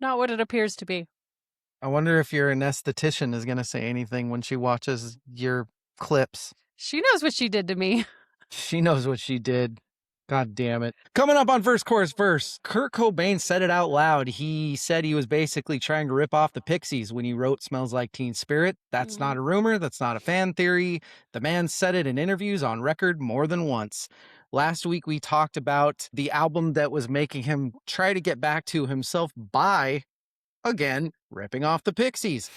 Not what it appears to be. I wonder if your anesthetician is going to say anything when she watches your clips. She knows what she did to me. She knows what she did. God damn it. Coming up on First Chorus Verse, Kurt Cobain said it out loud. He said he was basically trying to rip off the Pixies when he wrote Smells Like Teen Spirit. That's not a rumor. That's not a fan theory. The man said it in interviews on record more than once. Last week, we talked about the album that was making him try to get back to himself by, again, ripping off the Pixies.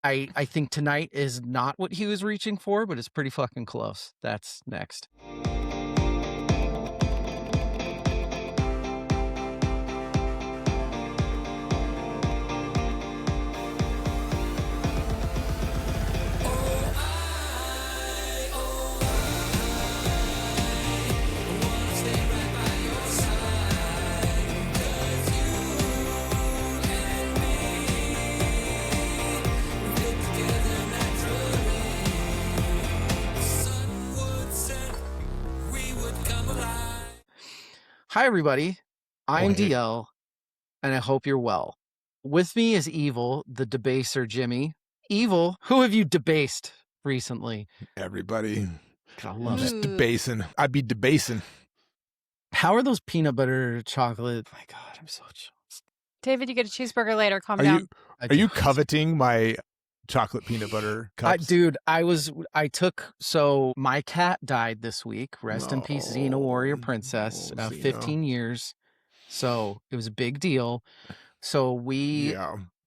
I think tonight is not what he was reaching for, but it's pretty fucking close. That's next. Hi, everybody. I'm DL, and I hope you're well. With me is Evil, the debaser Jimmy. Evil, who have you debased recently? Everybody. I love Just it. debasing. I'd be debasing. How are those peanut butter chocolate? My God, I'm so jealous. David, you get a cheeseburger later. Calm down. Are you coveting my chocolate peanut butter cups? So my cat died this week. Rest in peace, Xena Warrior Princess, 15 years. So it was a big deal. So we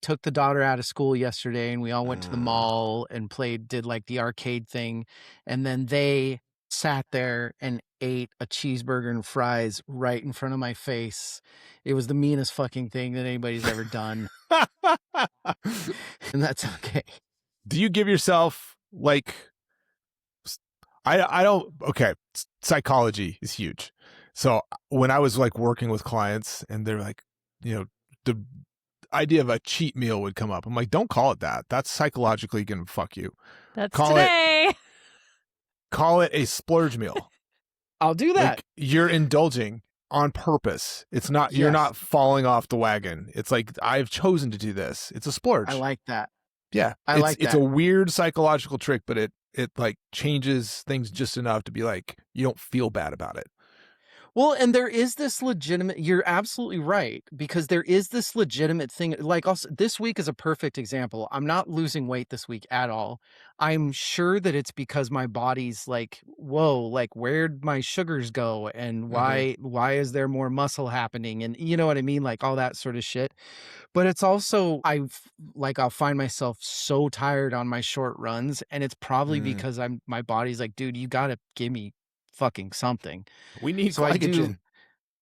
took the daughter out of school yesterday and we all went to the mall and did like the arcade thing. And then they sat there and ate a cheeseburger and fries right in front of my face. It was the meanest fucking thing that anybody's ever done. And that's okay. Do you give yourself like, I don't, okay. Psychology is huge. So when I was like working with clients and they're like, you know, the idea of a cheat meal would come up. I'm like, don't call it that. That's psychologically going to fuck you. That's today. Call it a splurge meal. I'll do that. Like, you're indulging on purpose. It's not, you're not falling off the wagon. It's like, I've chosen to do this. It's a splurge. I like that. Yeah. It's a weird psychological trick, but it like changes things just enough to be like, you don't feel bad about it. Well, and there is this legitimate, you're absolutely right, because there is this legitimate thing. Like also, this week is a perfect example. I'm not losing weight this week at all. I'm sure that it's because my body's like, whoa, like where'd my sugars go? And why is there more muscle happening? And you know what I mean? Like all that sort of shit. But it's also, I'll find myself so tired on my short runs. And it's probably because my body's like, dude, you got to give me fucking something. We need glycogen.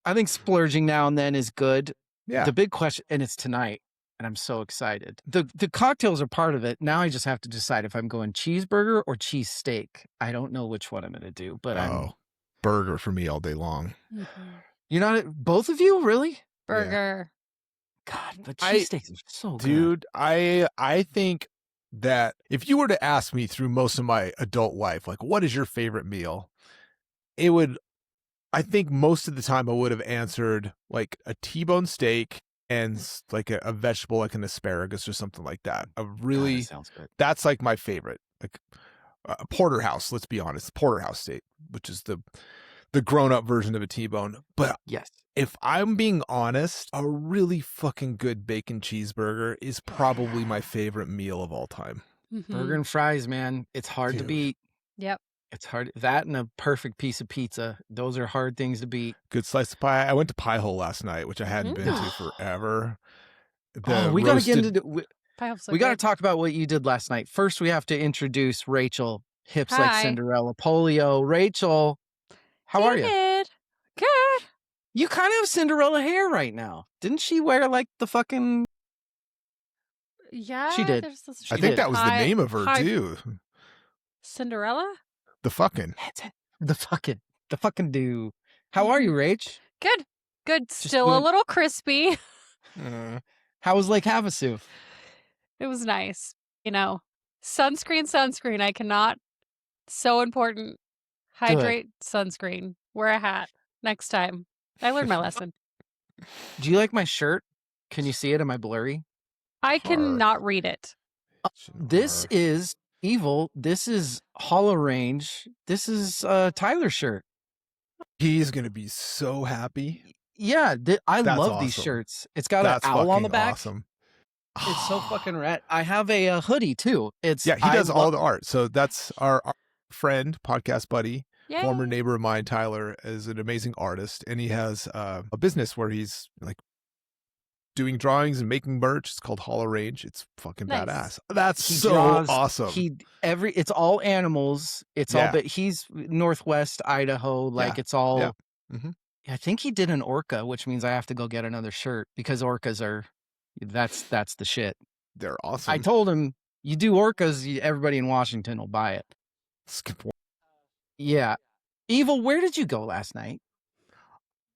I think splurging now and then is good. Yeah. The big question, and it's tonight, and I'm so excited. The cocktails are part of it. Now I just have to decide if I'm going cheeseburger or cheese steak. I don't know which one I'm going to do, but burger for me all day long. You're not both of you really? Burger. Yeah. God, but cheese steaks are so good. Dude, I think that if you were to ask me through most of my adult life, like, what is your favorite meal? I think most of the time I would have answered like a T-bone steak and like a vegetable, like an asparagus or something like that. That sounds good. That's like my favorite, like a porterhouse. Let's be honest, porterhouse steak, which is the grown-up version of a T-bone. But yes, if I'm being honest, a really fucking good bacon cheeseburger is probably my favorite meal of all time. Burger and fries, man. It's hard to beat. Yep. It's hard. That and a perfect piece of pizza. Those are hard things to beat. Good slice of pie. I went to Pie Hole last night, which I hadn't been to forever. We got to get into we got to talk about what you did last night. First, we have to introduce Rachel. Hips like Cinderella. Polio. Rachel, how are you? Good. You kind of have Cinderella hair right now. Didn't she wear like the fucking... Yeah. She did. I think that was the name of her too. Cinderella? The fucking do. How are you, Rach? Good. Still a little crispy. How was Lake Havasu? It was nice. You know, sunscreen. I cannot. So important. Hydrate, sunscreen. Wear a hat next time. I learned my lesson. Do you like my shirt? Can you see it? Am I blurry? I Har. cannot read it. This Har. is Evil. This is Hollow Range. This is Tyler's shirt. He's gonna be so happy. Yeah, I That's love these awesome. shirts. It's got That's an owl on fucking the back. awesome. It's so fucking rad. I have a hoodie too. It's Yeah, he does all the art. So that's our friend, podcast buddy, Yay. former neighbor of mine, Tyler, is an amazing artist, and he has a business where he's like doing drawings and making merch. It's called Hollow Range. It's fucking Nice. badass. That's He so draws- awesome. It's all animals. It's all, Yeah. but he's Northwest Idaho. Like Yeah. it's all. Yeah. Mhm. I think he did an orca, which means I have to go get another shirt because orcas are. That's the shit. They're awesome. I told him you do orcas, everybody in Washington will buy it. Skip one. Yeah, Evil. Where did you go last night?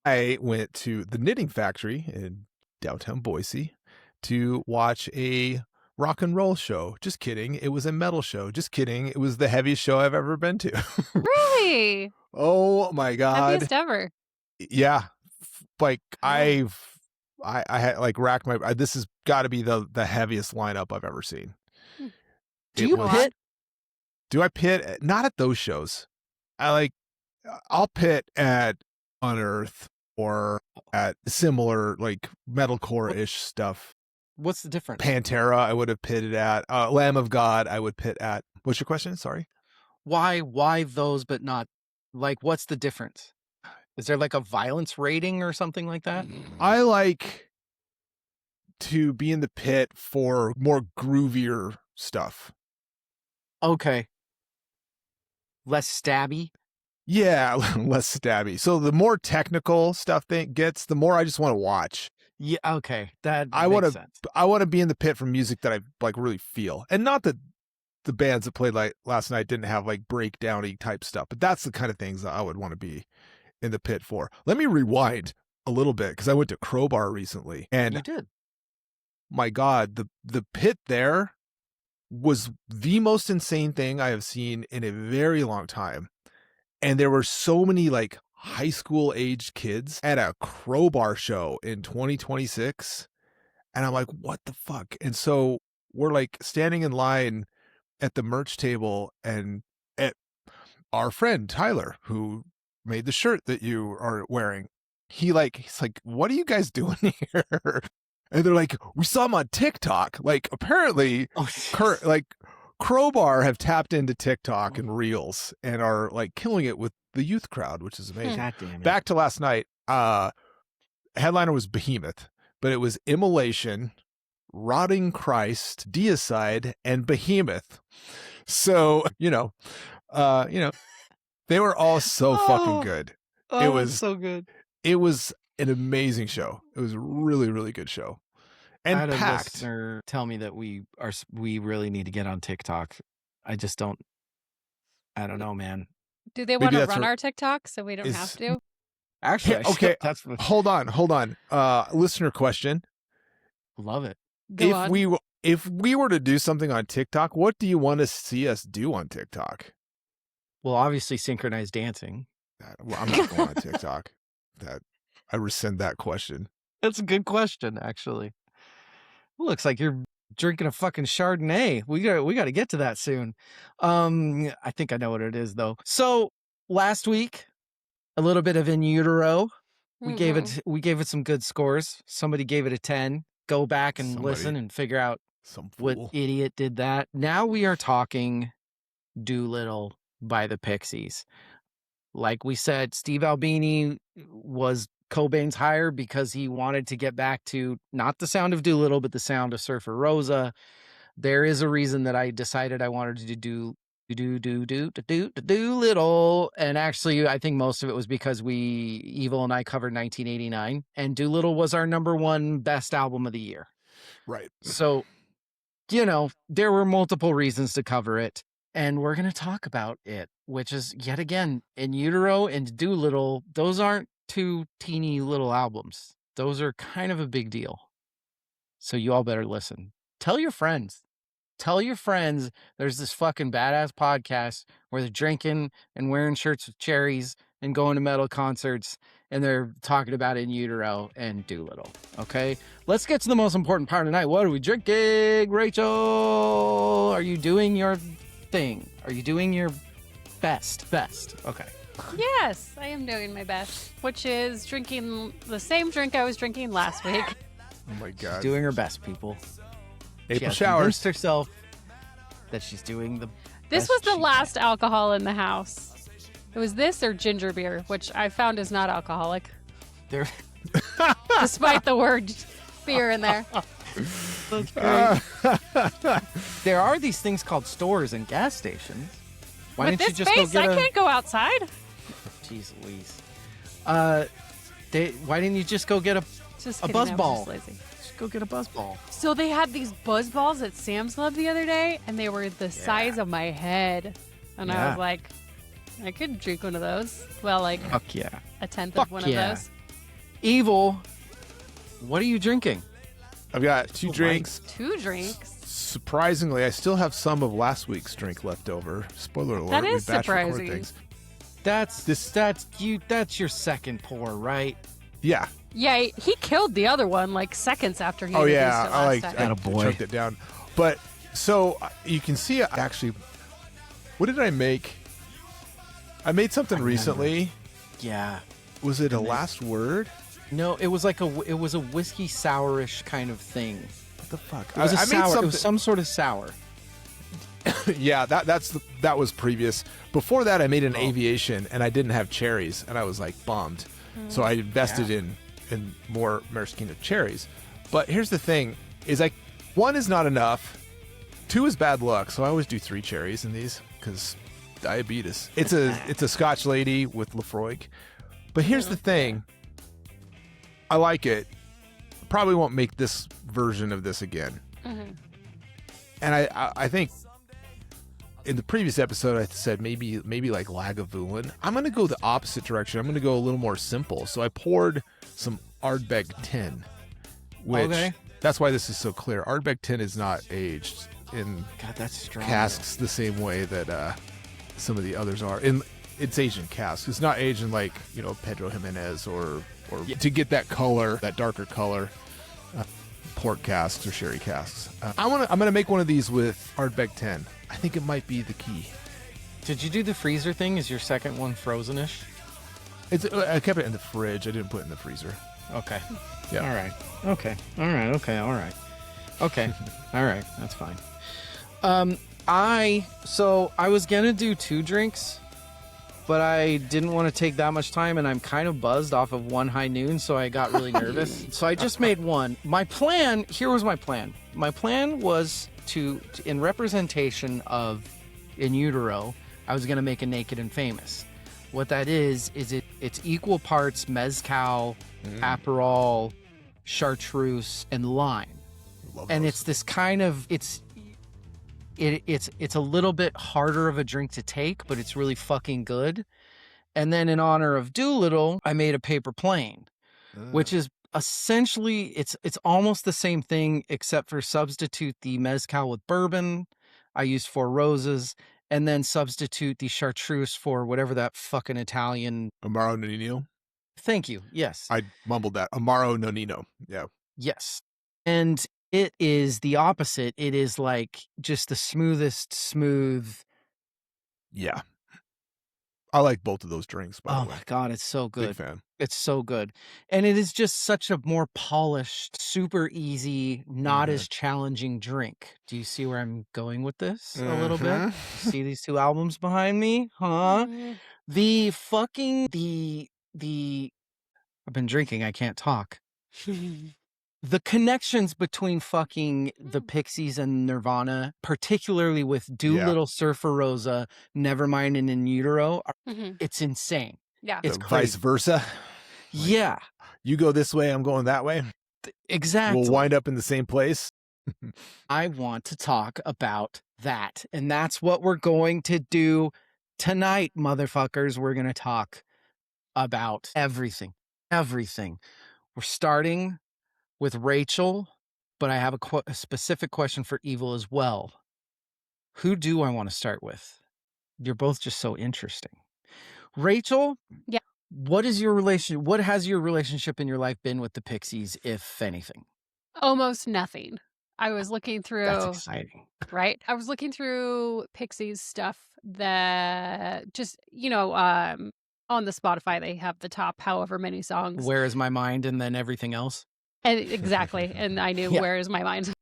I went to the Knitting Factory in downtown Boise to watch a rock and roll show. Just kidding. It was a metal show. Just kidding. It was the heaviest show I've ever been to. Really? Oh my God. Heaviest ever. Yeah. Like I had like racked my, this has got to be the heaviest lineup I've ever seen. Do It you was- pit? Do I pit? Not at those shows. I'll pit at Unearth or at similar like metalcore-ish stuff. What's the difference? Pantera, I would have pitted at. Lamb of God, I would pit at. What's your question? Sorry. Why those, but not like? What's the difference? Is there like a violence rating or something like that? I like to be in the pit for more groovier stuff. Okay. Less stabby. Yeah, less stabby. So the more technical stuff that gets, the more I just want to watch. Yeah. Okay. That I makes wanna- sense. I want to be in the pit for music that I like really feel, and not that the bands that played like last night didn't have like breakdowny type stuff, but that's the kind of things that I would want to be in the pit for. Let me rewind a little bit because I went to Crowbar recently, and You did. my God, the pit there was the most insane thing I have seen in a very long time. And there were so many like high school aged kids at a Crowbar show in 2026. And I'm like, what the fuck? And so we're like standing in line at the merch table, and at our friend Tyler, who made the shirt that you are wearing, he's like, what are you guys doing here? And they're like, we saw him on TikTok. Like apparently Oh, Crowbar have tapped into TikTok and Reels and are like killing it with the youth crowd, which is amazing. God damn it. Back to last night, headliner was Behemoth, but it was Immolation, Rotting Christ, Deicide, and Behemoth. So, they were all so fucking good. Oh, it was- so good. It was an amazing show. It was a really, really good show. And I had a packed. listener tell me that we really need to get on TikTok. I just don't. I don't know, man. Do they Maybe want to that's run where- our TikTok so we don't is- have to? Actually, I should. Okay. That's Hold on. Listener question. love it. Go on. If we were to do something on TikTok, what do you want to see us do on TikTok? Well, obviously, synchronized dancing. Well, I'm not going on TikTok. I rescind that question. That's a good question, actually. Looks like you're drinking a fucking Chardonnay. We got to get to that soon. I think I know what it is though. So last week, a little bit of In Utero. We gave it some good scores. Somebody gave it a 10. Go back and Somebody. listen and figure out Some what fool. idiot did that. Now we are talking Doolittle by the Pixies. Like we said, Steve Albini was Cobain's hire because he wanted to get back to not the sound of Doolittle, but the sound of Surfer Rosa. There is a reason that I decided I wanted to do Doolittle. And actually, I think most of it was because Evil and I covered 1989, and Doolittle was our number one best album of the year. Right. So, there were multiple reasons to cover it, and we're going to talk about it, which is, yet again, In Utero and Doolittle. Those aren't two teeny little albums. Those are kind of a big deal. So you all better listen. Tell your friends. Tell your friends there's this fucking badass podcast where they're drinking and wearing shirts with cherries and going to metal concerts, and they're talking about In Utero and Doolittle. Okay, let's get to the most important part of the night. What are we drinking, Rachel? Are you doing your thing? Are you doing your best? Okay. Yes, I am doing my best, which is drinking the same drink I was drinking last week. Oh my God. She's doing her best, people. She April has showers. convinced herself that she's doing the This best was the she last can. alcohol in the house. It was this or ginger beer, which I found is not alcoholic, There, despite the word beer in there. that's great. There are these things called stores and gas stations. Why With didn't you this just go face, get I a? can't go outside. Jeez Louise. Why didn't you just go get a Just A kidding, I buzz was ball. just lazy. Just go get a buzz ball. So they had these buzz balls at Sam's Club the other day, and they were the size of my head. And I Yeah. was like, I could drink one of those. Well, like Fuck yeah. a tenth Fuck of one yeah. of those. Evil. What are you drinking? I've got two drinks. 2 drinks. Surprisingly, I still have some of last week's drink left over. Spoiler alert. That we is batch record surprising. things. That's your second pour, right? Yeah. Yeah, he killed the other one like seconds after he Oh released yeah. it I last like time. I Attaboy. choked it down. But so you can see actually, what did I make? I made something I remember. recently. Yeah. Was it a And they- last word? No, it was like it was a whiskey sourish kind of thing. What the fuck? It was a I made sour. It something. was some sort of sour. Yeah, that was previous. Before that, I made an aviation, and I didn't have cherries, and I was like bummed. So I invested in more maraschino cherries. But here's the thing: is like 1 is not enough, 2 is bad luck. So I always do 3 cherries in these because diabetes. It's a Scotch lady with Lafroig. But here's the thing: I like it. Probably won't make this version of this again. Mhm. And I think in the previous episode I said maybe like Lagavulin. I'm gonna go the opposite direction. I'm gonna go a little more simple. So I poured some Ardbeg 10, which Okay. that's why this is so clear. Ardbeg 10 is not aged in God, that's strong. casks the same way that some of the others are. It's aged in casks. It's not aged in like Pedro Jimenez or to get that color, that darker color. Port casks or sherry casks. I'm gonna make one of these with Ardbeg 10. I think it might be the key. Did you do the freezer thing? Is your second one frozenish? I kept it in the fridge. I didn't put it in the freezer. Okay. Yeah. All right. Okay. All right. Okay. All right. Okay. All right. That's fine. I was gonna do 2 drinks, but I didn't want to take that much time, and I'm kind of buzzed off of 1 high noon, so I got really nervous. So I just made 1. Here was my plan. My plan was to in representation of In Utero, I was gonna make a Naked and Famous. What that is it's equal parts mezcal, Aperol, chartreuse, and lime. Love And those. it's this kind of it's a little bit harder of a drink to take, but it's really fucking good. And then in honor of Doolittle, I made a paper plane, which is essentially it's almost the same thing except for substitute the mezcal with bourbon. I used 4 roses, and then substitute the chartreuse for whatever that fucking Italian. Amaro Nonino. Thank you. Yes. I mumbled that. Amaro Nonino. Yeah. Yes. And it is the opposite. It is like just the smoothest smooth. Yeah. I like both of those drinks, by Oh the way. my God, it's so Big good. fan. It's so good. And it is just such a more polished, super easy, not as challenging drink. Do you see where I'm going with this a little bit? See these 2 albums behind me? Huh? Mhm. The fucking the I've been drinking, I can't talk. The connections between fucking the Pixies and Nirvana, particularly with Doolittle, Surfer Rosa, Nevermind, and In Utero, Mhm. it's insane. Yeah. It's Vice crazy. versa. Yeah, You go this way, I'm going that way. exactly. We'll wind up in the same place. I want to talk about that. And that's what we're going to do tonight, motherfuckers. We're going to talk about everything. Everything. We're starting with Rachel, but I have a specific question for Evil as well. Who do I want to start with? You're both just so interesting. Rachel? Yeah. What has your relationship in your life been with the Pixies, if anything? Almost nothing. I was looking That's through, exciting. right? I was looking through Pixies stuff that just, on the Spotify, they have the top however many songs. Where is my mind and then everything else? And exactly. And I knew Yeah. where is my mind.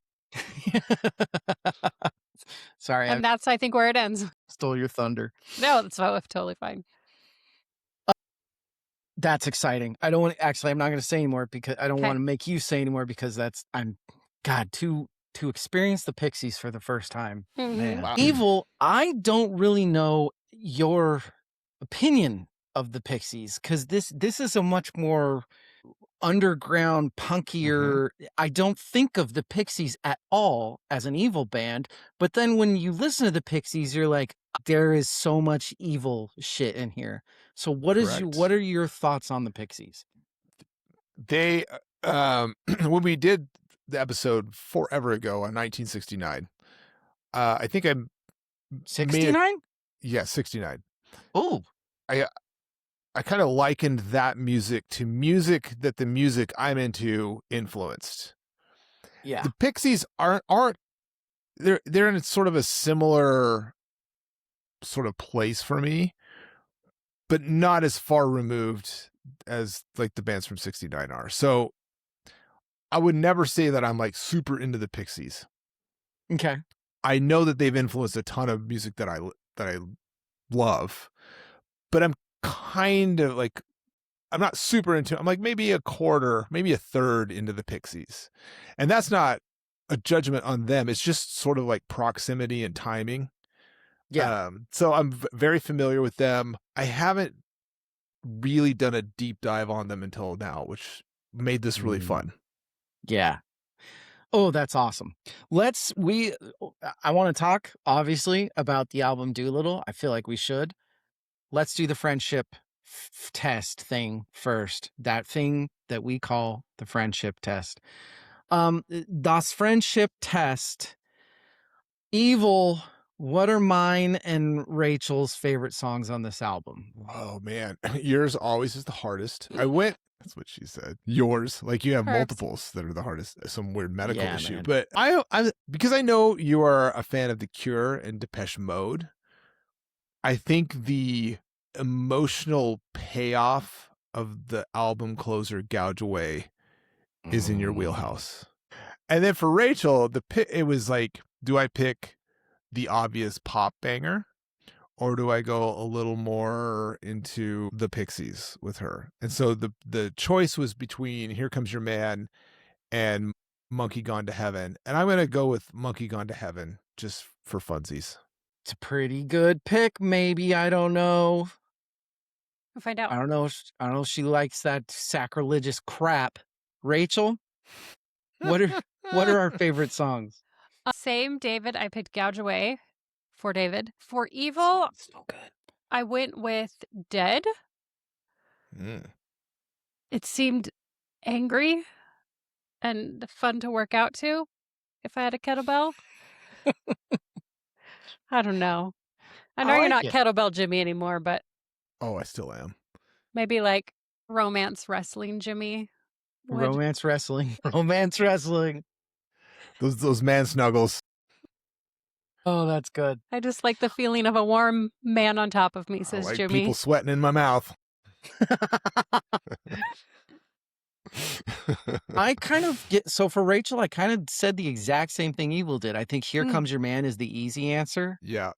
Sorry, I And that's, I think, where it ends. stole your thunder. No, that's totally fine. That's exciting. I don't want to, actually, I'm not going to say anymore because I don't Okay. want to make you say anymore because to experience the Pixies for the first time. Mhm. Man. Wow. Evil, I don't really know your opinion of the Pixies because this is a much more underground, punkier. I don't think of the Pixies at all as an evil band, but then when you listen to the Pixies, you're like, there is so much evil shit in here. So what Correct. are your thoughts on the Pixies? They when we did the episode forever ago on 1969, I think I made 69? yeah 69. Oh, I kind of likened that music to music that the music I'm into influenced. yeah. The Pixies aren't they're in sort of a similar sort of place for me, but not as far removed as like the bands from 69 are. So I would never say that I'm like super into the Pixies. Okay. I know that they've influenced a ton of music that I love, but I'm kind of like I'm not super into. I'm like maybe a quarter, maybe a third into the Pixies, and that's not a judgment on them. It's just sort of like proximity and timing. Yeah. So I'm very familiar with them. I haven't really done a deep dive on them until now, which made this really fun. Yeah. Oh, that's awesome. I want to talk obviously about the album Doolittle. I feel like we should. Let's do the friendship test thing first. That thing that we call the friendship test. Das Friendship Test. Evil, what are mine and Rachel's favorite songs on this album? Oh man, yours always is the hardest. That's what she said. Yours, like you have Perps. multiples that are the hardest. Some weird medical Yeah, issue. man. But I because I know you are a fan of The Cure and Depeche Mode. I think the emotional payoff of the album closer Gouge Away is in your wheelhouse. And then for Rachel, it was like, do I pick the obvious pop banger, or do I go a little more into the Pixies with her? And so the choice was between Here Comes Your Man and Monkey Gone to Heaven. And I'm going to go with Monkey Gone to Heaven just for funsies. It's a pretty good pick, maybe. I don't know. We'll find out. I don't know if she likes that sacrilegious crap. Rachel, what are our favorite songs? Same, David. I picked Gouge Away for David. For Evil, So good. I went with Dead. It seemed angry and fun to work out to if I had a kettlebell. I don't know. I know I you're like not it. kettlebell Jimmy anymore, but Oh, I still am. maybe like romance wrestling Jimmy. Romance wrestling. Romance wrestling. Those man snuggles. Oh, that's good. I just like the feeling of a warm man on top of me, I says like Jimmy. people sweating in my mouth. I kind of get so for Rachel, I kind of said the exact same thing Evil did. I think Here Comes Your Man is the easy answer. Yeah.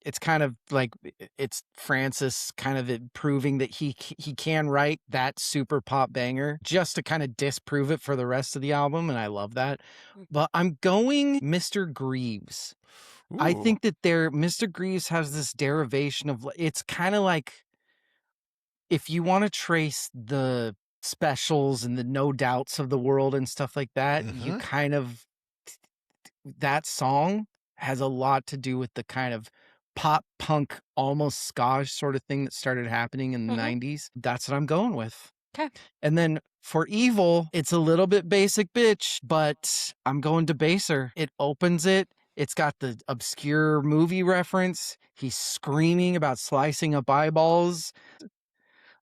It's kind of like it's Francis kind of proving that he can write that super pop banger just to kind of disprove it for the rest of the album, and I love that. But I'm going Mr. Greaves. I Ooh. think that Mr. Greaves has this derivation of it's kind of like if you want to trace the specials and the No Doubts of the world and stuff like that, you kind of that song has a lot to do with the kind of pop punk, almost ska sort of thing that started happening in the 90s. That's what I'm going with. Okay. And then for Evil, it's a little bit basic bitch, but I'm going to Baser. It opens it. It's got the obscure movie reference. He's screaming about slicing up eyeballs.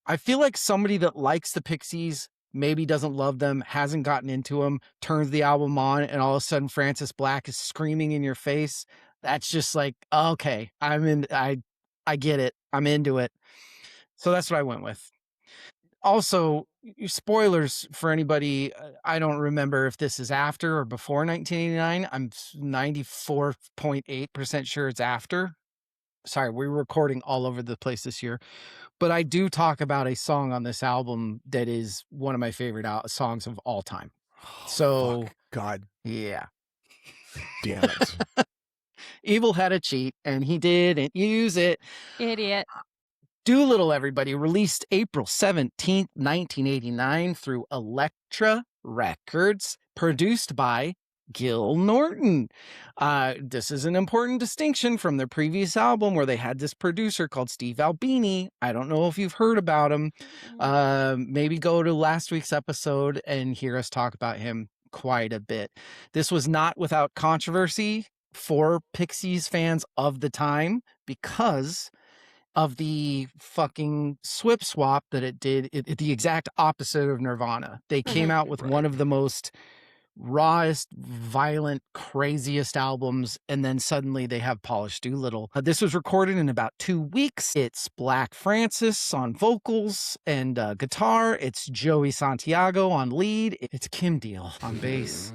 I feel like somebody that likes the Pixies, maybe doesn't love them, hasn't gotten into them, turns the album on, and all of a sudden Francis Black is screaming in your face. That's just like, okay, I get it. I'm into it. So that's what I went with. Also, spoilers for anybody. I don't remember if this is after or before 1989. I'm 94.8% sure it's after. Sorry, we're recording all over the place this year. But I do talk about a song on this album that is one of my favorite songs of all time. So, Fuck. God yeah. damn it. Evil had a cheat and he didn't use it. Idiot. Doolittle, everybody, released April 17th, 1989 through Elektra Records, produced by Gil Norton. This is an important distinction from their previous album where they had this producer called Steve Albini. I don't know if you've heard about him. Maybe go to last week's episode and hear us talk about him quite a bit. This was not without controversy for Pixies fans of the time because of the fucking swip swap that it did, the exact opposite of Nirvana. They came out with one of the most rawest, violent, craziest albums, and then suddenly they have Polished Doolittle. This was recorded in about 2 weeks. It's Black Francis on vocals and guitar. It's Joey Santiago on lead. It's Kim Deal on bass.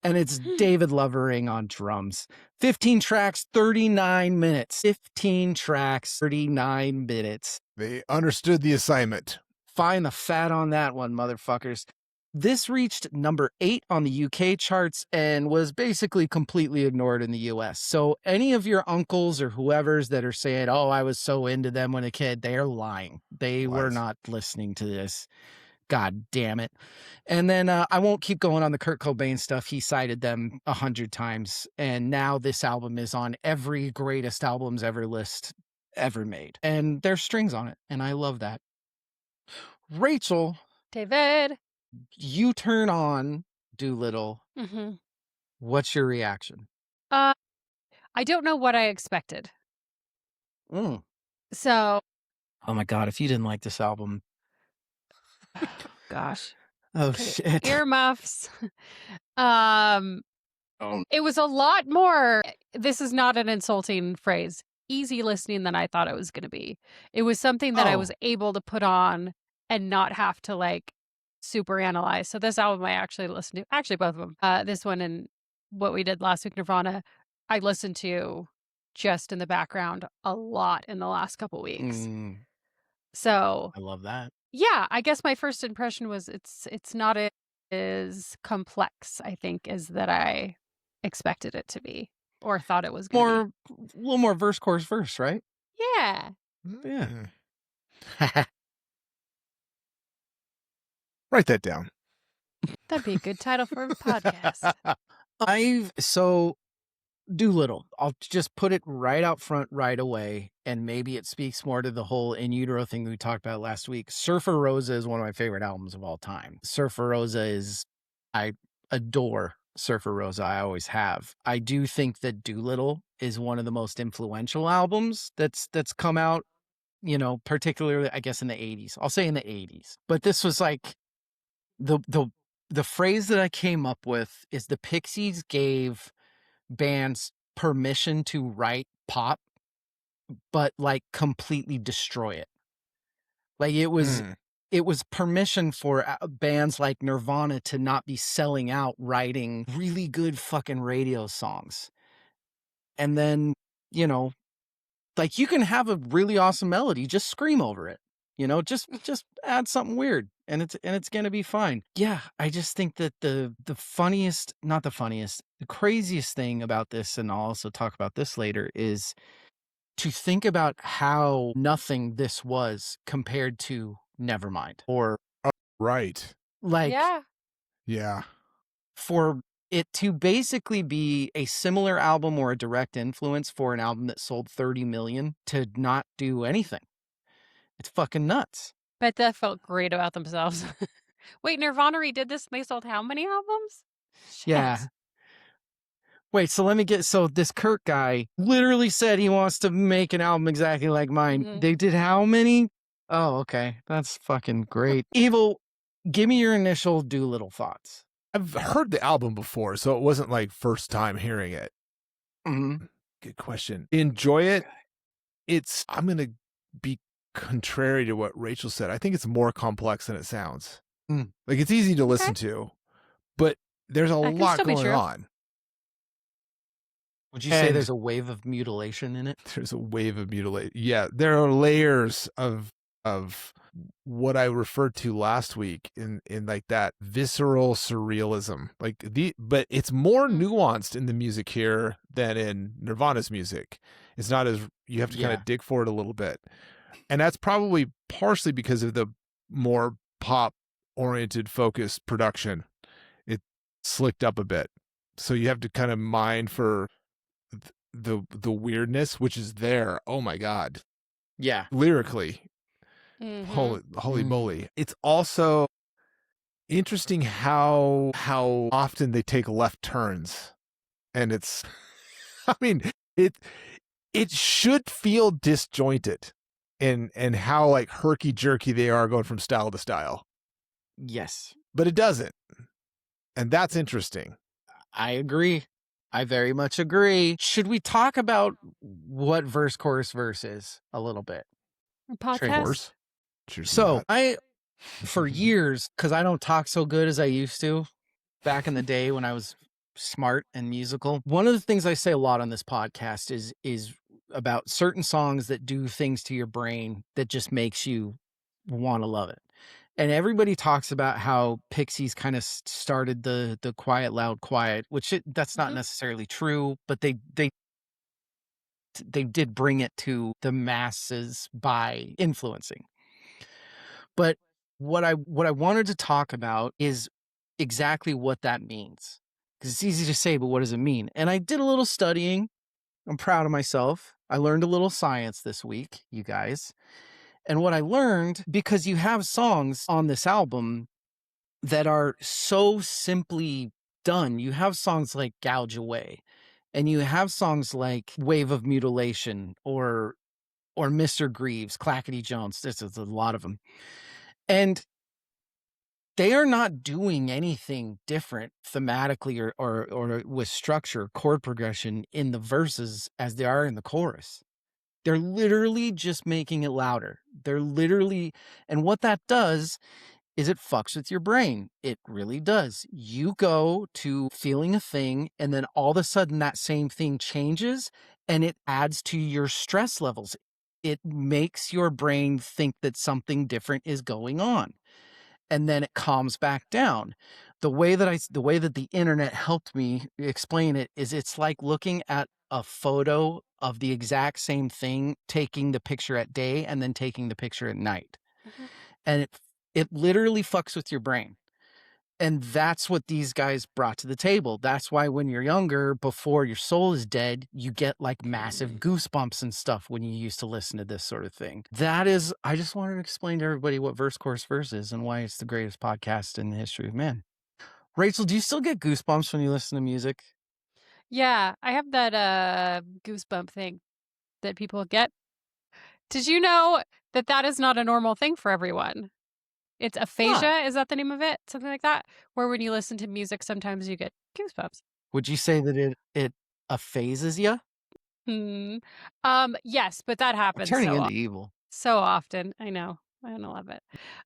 And it's David Lovering on drums. 15 tracks, 39 minutes. 15 tracks, 39 minutes. They understood the assignment. Find the fat on that one, motherfuckers. This reached number 8 on the UK charts and was basically completely ignored in the US. So any of your uncles or whoever's that are saying, oh, I was so into them when a kid, they are lying. They were not listening to this. God damn it. And then I won't keep going on the Kurt Cobain stuff. He cited them 100 times. And now this album is on every greatest albums ever list ever made. And there's strings on it. And I love that. Rachel. David. You turn on Doolittle. Mm-hmm. What's your reaction? I don't know what I expected. So. Oh my God. If you didn't like this album. Oh, gosh. Oh, shit. Earmuffs. It was a lot more, this is not an insulting phrase, easy listening than I thought it was going to be. It was something that I was able to put on and not have to like super analyze. So this album I actually listened to, actually both of them. This one and what we did last week, Nirvana, I listened to just in the background a lot in the last couple weeks. So I love that. Yeah, I guess my first impression was it's not as complex, I think, as that I expected it to be or thought it was going to be. A little more verse, chorus, verse, right? Yeah. Yeah. Write that down. That'd be a good title for a podcast. Doolittle. I'll just put it right out front right away, and maybe it speaks more to the whole in utero thing we talked about last week. Surfer Rosa is one of my favorite albums of all time. Surfer Rosa is, I adore Surfer Rosa. I always have. I do think that Doolittle is one of the most influential albums that's come out, you know, particularly I guess in the 80s. I'll say in the 80s. But this was like the phrase that I came up with is the Pixies gave bands permission to write pop, but like completely destroy it. Like it was permission for bands like Nirvana to not be selling out writing really good fucking radio songs. And then, you know, like you can have a really awesome melody, just scream over it. You know, just add something weird and it's going to be fine. Yeah, I just think that the craziest thing about this, and I'll also talk about this later, is to think about how nothing this was compared to Nevermind. Or right. Like yeah. For it to basically be a similar album or a direct influence for an album that sold 30 million to not do anything. It's fucking nuts. Bet that felt great about themselves. Wait, Nirvana redid this and they sold how many albums? Shit. Yeah. Wait, so let me get, so this Kurt guy literally said he wants to make an album exactly like mine. Mhm. They did how many? Oh, okay. That's fucking great. Evil, give me your initial Doolittle thoughts. I've heard the album before, so it wasn't like first time hearing it. Mm-hmm. Good question. Enjoy it. I'm going to be contrary to what Rachel said. I think it's more complex than it sounds. Mm. Like, it's easy to listen to, but there's a That can lot still be going true. on. Would you say there's a wave of mutilation in it? There's a wave of mutilation. Yeah, there are layers of what I referred to last week in like that visceral surrealism. But it's more nuanced in the music here than in Nirvana's music. It's not as, you have to kind of dig for it a little bit. And that's probably partially because of the more pop oriented focused production. It slicked up a bit. So you have to kind of mine for the weirdness, which is there. Oh my God. Yeah. Lyrically. Mm-hmm. Holy moly. It's also interesting how often they take left turns. And it's, I mean, it should feel disjointed and how like herky jerky they are going from style to style. Yes. But it doesn't. And that's interesting. I agree. I very much agree. Should we talk about what verse, chorus, verse is a little bit? Podcast. So for years, because I don't talk so good as I used to back in the day when I was smart and musical, one of the things I say a lot on this podcast is about certain songs that do things to your brain that just makes you want to love it. And everybody talks about how Pixies kind of started the quiet, loud, quiet, which that's not necessarily true, but they did bring it to the masses by influencing. But what I wanted to talk about is exactly what that means. Because it's easy to say, but what does it mean? And I did a little studying. I'm proud of myself. I learned a little science this week, you guys. And what I learned, because you have songs on this album that are so simply done. You have songs like Gouge Away, and you have songs like Wave of Mutilation or Mr. Greaves, Clackety Jones. There's a lot of them. And they are not doing anything different thematically or with structure, chord progression in the verses as they are in the chorus. They're literally just making it louder. They're literally, and what that does is it fucks with your brain. It really does. You go to feeling a thing, and then all of a sudden that same thing changes, and it adds to your stress levels. It makes your brain think that something different is going on. And then it calms back down. The way that the internet helped me explain it is it's like looking at a photo of the exact same thing, taking the picture at day and then taking the picture at night. Mm-hmm. And it literally fucks with your brain. And that's what these guys brought to the table. That's why when you're younger, before your soul is dead, you get like massive goosebumps and stuff when you used to listen to this sort of thing. I just wanted to explain to everybody what verse, chorus, verse is and why it's the greatest podcast in the history of man. Rachel, do you still get goosebumps when you listen to music? Yeah, I have that goosebump thing that people get. Did you know that is not a normal thing for everyone? It's aphasia. Is that the name of it? Something like that? Where when you listen to music, sometimes you get goosebumps. Would you say that it aphases you? Yes, but that happens turning into evil. So often. I know. I don't love it.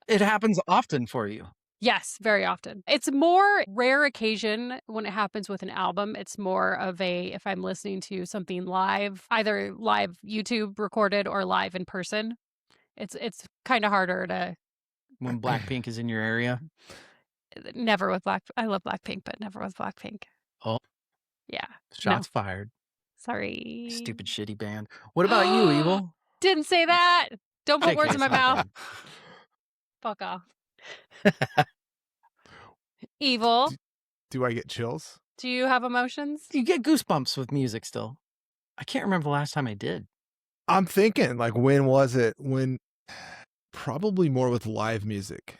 It happens often for you. Yes, very often. It's more rare occasion when it happens with an album. It's more of if I'm listening to something live, either live YouTube recorded or live in person. It's kind of harder to. When Blackpink is in your area? Never with I love Blackpink, but never with Blackpink. Oh. Yeah. Shots fired. Sorry. Stupid shitty band. What about you, Evil? Didn't say that. Don't put words in my mouth. Fuck off. Evil. Do I get chills? Do you have emotions? You get goosebumps with music still. I can't remember the last time I did. I'm thinking, like, when was it? Probably more with live music.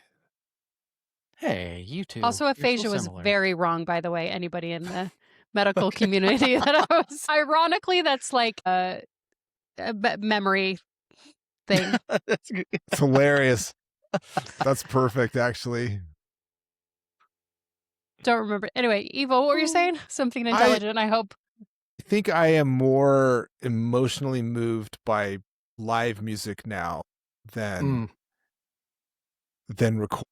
Hey, you too. Also, aphasia was very wrong, by the way. Anybody in the medical community that I was. Ironically, that's like a memory thing. That's good. It's hilarious. That's perfect, actually. Don't remember. Anyway, Eva, what were you saying? Something intelligent, I hope. I think I am more emotionally moved by live music now than record.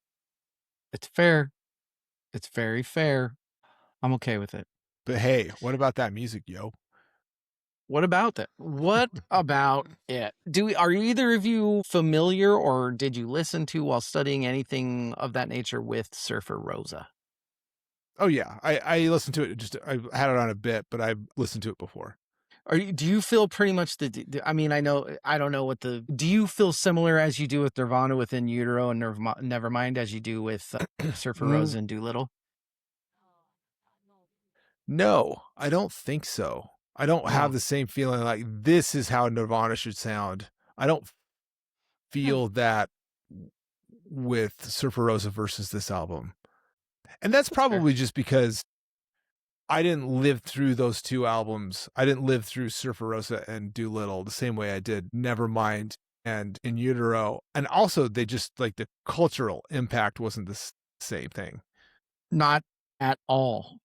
It's fair. It's very fair. I'm okay with it. But hey, what about that music, yo? What about that? What about it? Are either of you familiar, or did you listen to while studying anything of that nature with Surfer Rosa? Oh yeah, I listened to it. I had it on a bit, but I've listened to it before. Do you feel pretty much I mean, I don't know what do you feel similar as you do with Nirvana with In Utero and Nevermind as you do with Surfer Rosa and Doolittle? No, I don't think so. I don't have the same feeling like this is how Nirvana should sound. I don't feel that with Surfer Rosa versus this album. And that's probably just because I didn't live through those two albums. I didn't live through Surfer Rosa and Doolittle the same way I did Nevermind and In Utero. And also they just like the cultural impact wasn't the same thing. Not at all.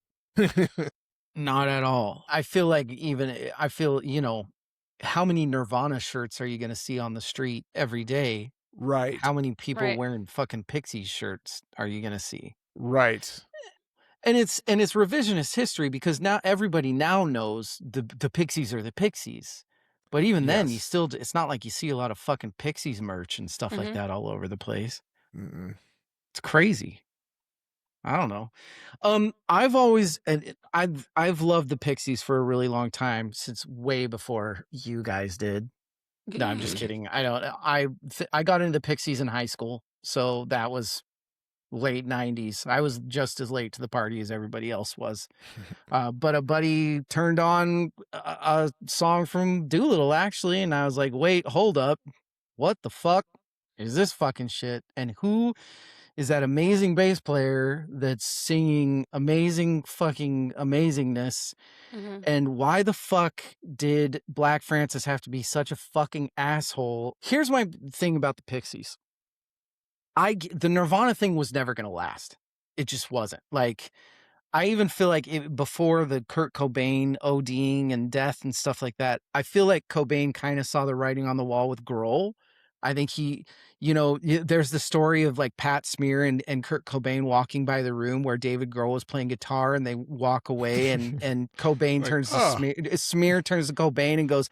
Not at all. I feel, how many Nirvana shirts are you going to see on the street every day? Right. How many people wearing fucking Pixies shirts are you going to see? Right. And it's revisionist history because now everybody now knows the Pixies are the Pixies. But even then, it's not like you see a lot of fucking Pixies merch and stuff like that all over the place. It's crazy. I don't know. I've loved the Pixies for a really long time, since way before you guys did. No, I'm just kidding. I got into Pixies in high school, so that was late 90s. I was just as late to the party as everybody else was. But a buddy turned on a song from Doolittle, actually, and I was like, wait, hold up. What the fuck is this fucking shit? And who is that amazing bass player that's singing amazing fucking amazingness? And why the fuck did Black Francis have to be such a fucking asshole? Here's my thing about the Pixies. The Nirvana thing was never going to last. It just wasn't. Like, I even feel like before the Kurt Cobain ODing and death and stuff like that, I feel like Cobain kind of saw the writing on the wall with Grohl. I think there's the story of like Pat Smear and Kurt Cobain walking by the room where David Grohl was playing guitar, and they walk away and Cobain like, turns to Smear turns to Cobain and goes,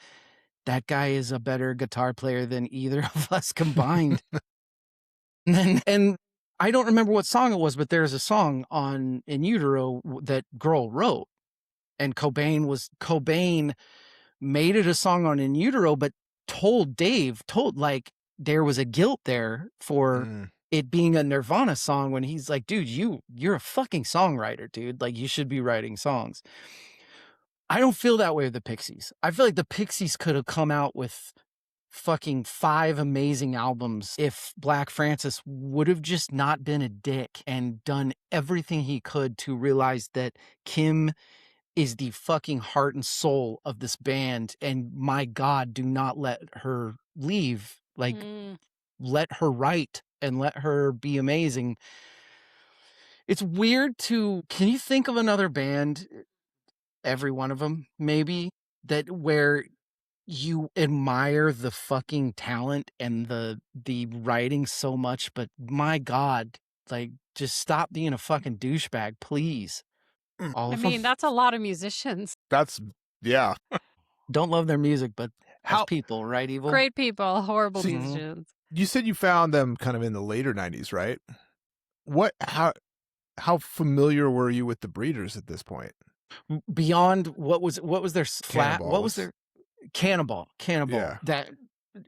that guy is a better guitar player than either of us combined. and I don't remember what song it was, but there's a song on In Utero that Grohl wrote, and Cobain made it a song on In Utero, but told like there was a guilt there for it being a Nirvana song, when he's like, dude, you're a fucking songwriter, dude. Like, you should be writing songs. I don't feel that way with the Pixies. I feel like the Pixies could have come out with fucking 5 amazing albums if Black Francis would have just not been a dick and done everything he could to realize that Kim is the fucking heart and soul of this band, and my God, do not let her leave. Like, let her write and let her be amazing. It's weird can you think of another band, every one of them maybe, where you admire the fucking talent and the writing so much, but my God, like, just stop being a fucking douchebag, please. That's a lot of musicians. Yeah. Don't love their music, but as people, right, Evil? Great people, horrible musicians. You said you found them kind of in the later 90s, right? How familiar were you with the Breeders at this point? Beyond what was their flat? Cannonball. What was their Cannonball? Yeah. That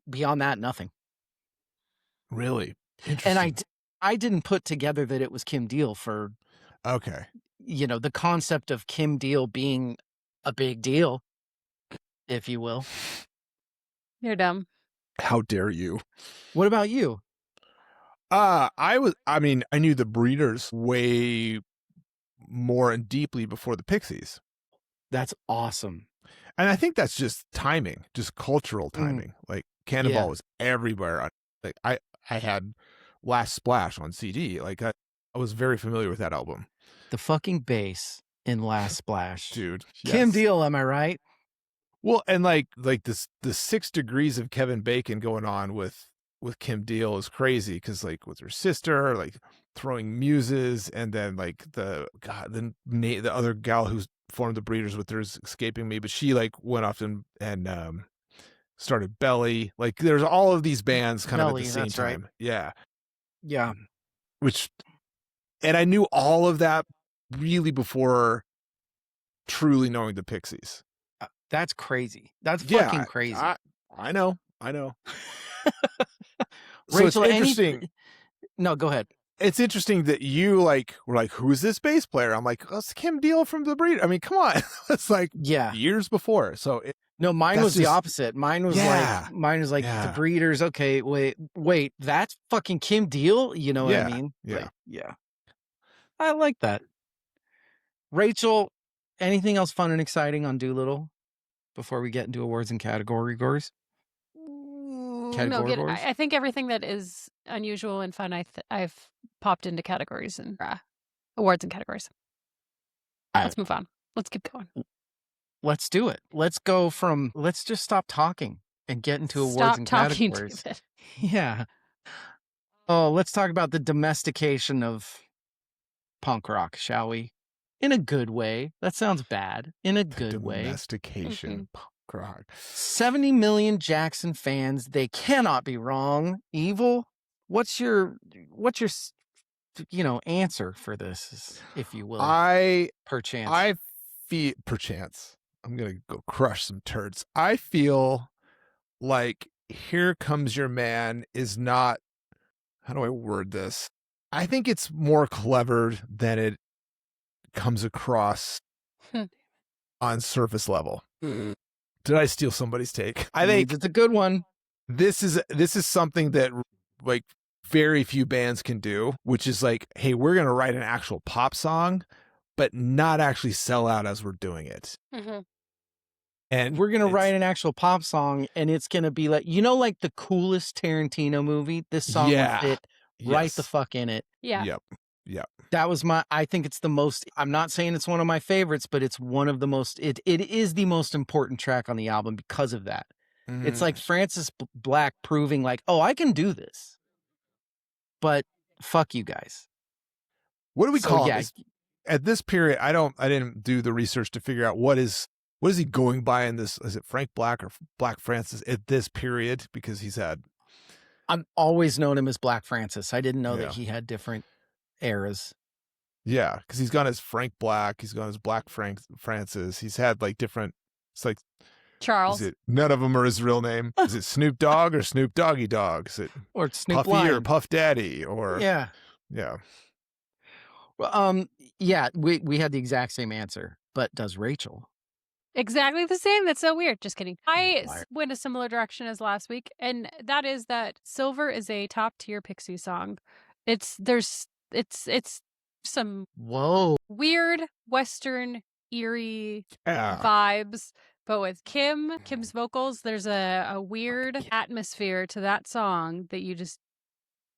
beyond that, nothing. Really? Interesting. And I didn't put together that it was Kim Deal for. Okay. The concept of Kim Deal being a big deal, if you will. You're dumb. How dare you? What about you? I knew the Breeders way more and deeply before the Pixies. That's awesome. And I think that's just timing, just cultural timing. Like Cannonball was everywhere. Like I had Last Splash on CD. Like I was very familiar with that album. The fucking bass in Last Splash. Dude. Kim Yes. Deal, am I right? Well, and like this, the 6 degrees of Kevin Bacon going on with Kim Deal is crazy because like with her sister, like throwing muses, and then like the other gal who's formed the Breeders with her is escaping me, but she like went off and started Belly. Like there's all of these bands kind Belly, of at the same that's time. right. Yeah. Yeah. And I knew all of that really before truly knowing the Pixies. That's crazy. That's fucking crazy. I know. So Rachel, it's interesting. No, go ahead. It's interesting that you like were like, who's this bass player? I'm like, oh, it's Kim Deal from the Breed. I mean, come on. It's like years before. So no, mine was the opposite. Mine was like the Breeders. Okay, wait, that's fucking Kim Deal. You know what I mean? Yeah. Like, yeah. I like that. Rachel, anything else fun and exciting on Doolittle before we get into awards and categories? No, I think everything that is unusual and fun, I've popped into categories and awards and categories. Let's move on. Let's keep going. Let's do it. Let's just stop talking and get into awards and categories. David. Yeah. Oh, let's talk about the domestication of punk rock, shall we? In a good way. That sounds bad. In a good way. Domestication, punk rock. 70 million Jackson fans. They cannot be wrong. Evil. What's your answer for this, if you will? Perchance. I'm gonna go crush some turds. I feel like Here Comes Your Man is not, how do I word this? I think it's more clever than it comes across on surface level. Did I steal somebody's take? I think it's a good one. This is something that like very few bands can do, which is like, hey, we're going to write an actual pop song, but not actually sell out as we're doing it. Mm-hmm. And we're going to write an actual pop song, and it's going to be like, like the coolest Tarantino movie. This song would fit right the fuck in it. Yeah. Yep. That was I think it's the most, I'm not saying it's one of my favorites, but it's one of the most, it is the most important track on the album because of that. Mm-hmm. It's like Francis Black proving like, oh, I can do this. But fuck you guys. What do we call it? At this period, I didn't do the research to figure out what is he going by in this? Is it Frank Black or Black Francis at this period? Because I've always known him as Black Francis. I didn't know that he had different eras. Yeah, because he's gone as Frank Black, he's gone as Black Francis. He's had like different. It's like Charles. None of them are his real name. Is it Snoop Dogg or Snoop Doggy Dogg? Is it or Snoop Puffy Lion. or Puff Daddy or yeah. Well, we had the exact same answer, but does Rachel? Exactly the same. That's so weird. Just kidding. I went a similar direction as last week, and that is that Silver is a top tier Pixie song. It's some weird Western eerie vibes, but with Kim's vocals, there's a weird atmosphere to that song that you just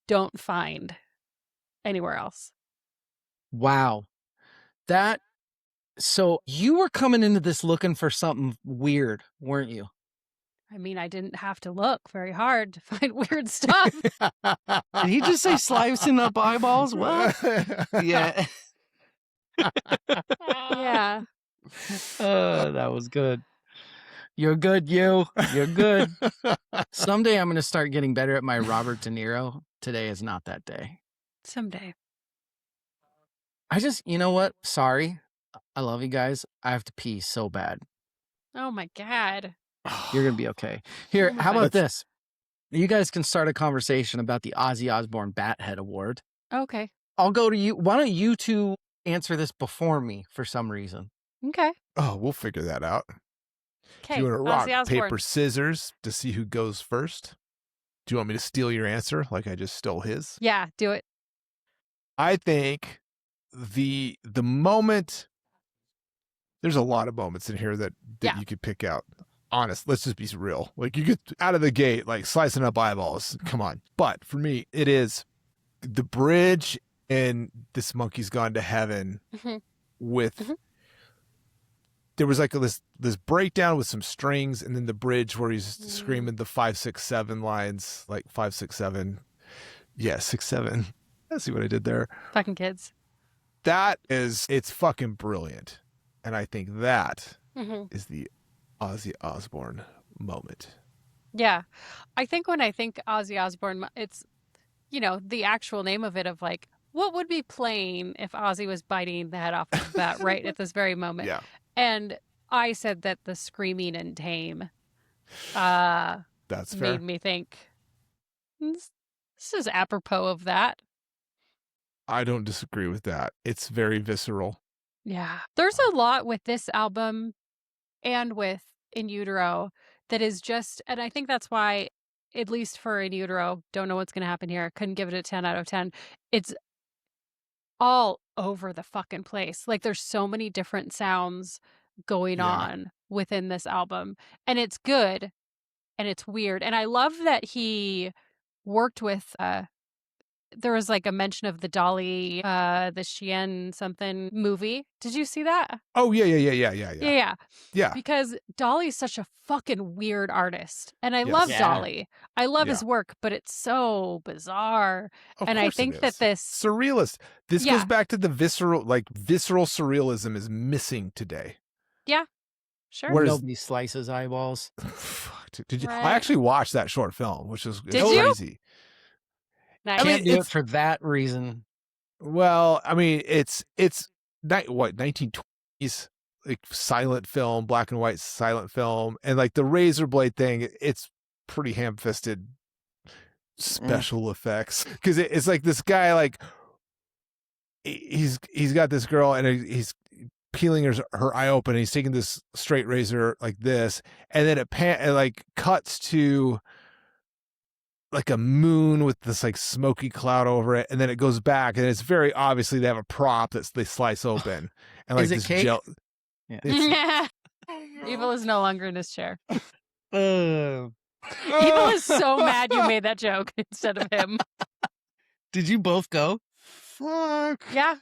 don't find anywhere else. Wow. So you were coming into this looking for something weird, weren't you? I mean, I didn't have to look very hard to find weird stuff. Did he just say slicing up eyeballs? What? Yeah. Yeah. That was good. You're good, You're good. Someday I'm going to start getting better at my Robert De Niro. Today is not that day. Someday. You know what? Sorry. I love you guys. I have to pee so bad. Oh my God. You're going to be okay. Here, how about this? You guys can start a conversation about the Ozzy Osbourne Bathead Award. Okay. I'll go to you. Why don't you two answer this before me for some reason? Okay. Oh, we'll figure that out. Okay. Do you want to rock, paper, scissors to see who goes first? Do you want me to steal your answer like I just stole his? Yeah, do it. I think the moment There's a lot of moments in here that Yeah. you could pick out. Honest, let's just be real. Like, you get out of the gate, like slicing up eyeballs. Come on. But for me, it is the bridge in This Monkey's Gone to Heaven with there was like this breakdown with some strings, and then the bridge where he's screaming the 5, 6, 7 lines, like 5, 6, 7. Yeah, 6, 7. I see what I did there. Fucking kids. It's fucking brilliant. And I think that is the Ozzy Osbourne moment. Yeah. I think when I think Ozzy Osbourne, it's, you know, the actual name of it of like, what would be playing if Ozzy was biting the head off of the bat right at this very moment? Yeah. And I said that the screaming and tame That's fair. made me think, this is apropos of that. I don't disagree with that. It's very visceral. Yeah. There's a lot with this album and with In Utero that is just, and I think that's why, at least for In Utero, don't know what's going to happen here. Couldn't give it a 10 out of 10. It's all over the fucking place. Like, there's so many different sounds going on within this album, and it's good and it's weird. And I love that he worked with, there was like a mention of the Dolly, the Chien something movie. Did you see that? Oh, yeah. Yeah. Because Dolly's such a fucking weird artist. And I love Dolly. I love his work, but it's so bizarre. Of I course think it that is. this Surrealist. This goes back to the visceral surrealism is missing today. Yeah. Sure. Whereas nobody slices eyeballs. Did you? Right. I actually watched that short film, which was Did you? crazy. Nice. I can't do it for that reason. Well, I mean, it's 1920s, like silent film, black and white silent film, and like the razor blade thing. It's pretty ham-fisted special effects, because it's like this guy, like he's got this girl and he's peeling her eye open, and he's taking this straight razor like this, and then it like cuts to like a moon with this like smoky cloud over it, and then it goes back, and it's very obviously they have a prop that they slice open, and like is it this cake? Yeah. Evil is no longer in his chair. Evil Evil is so mad you made that joke instead of him. Did you both go? Fuck. Yeah.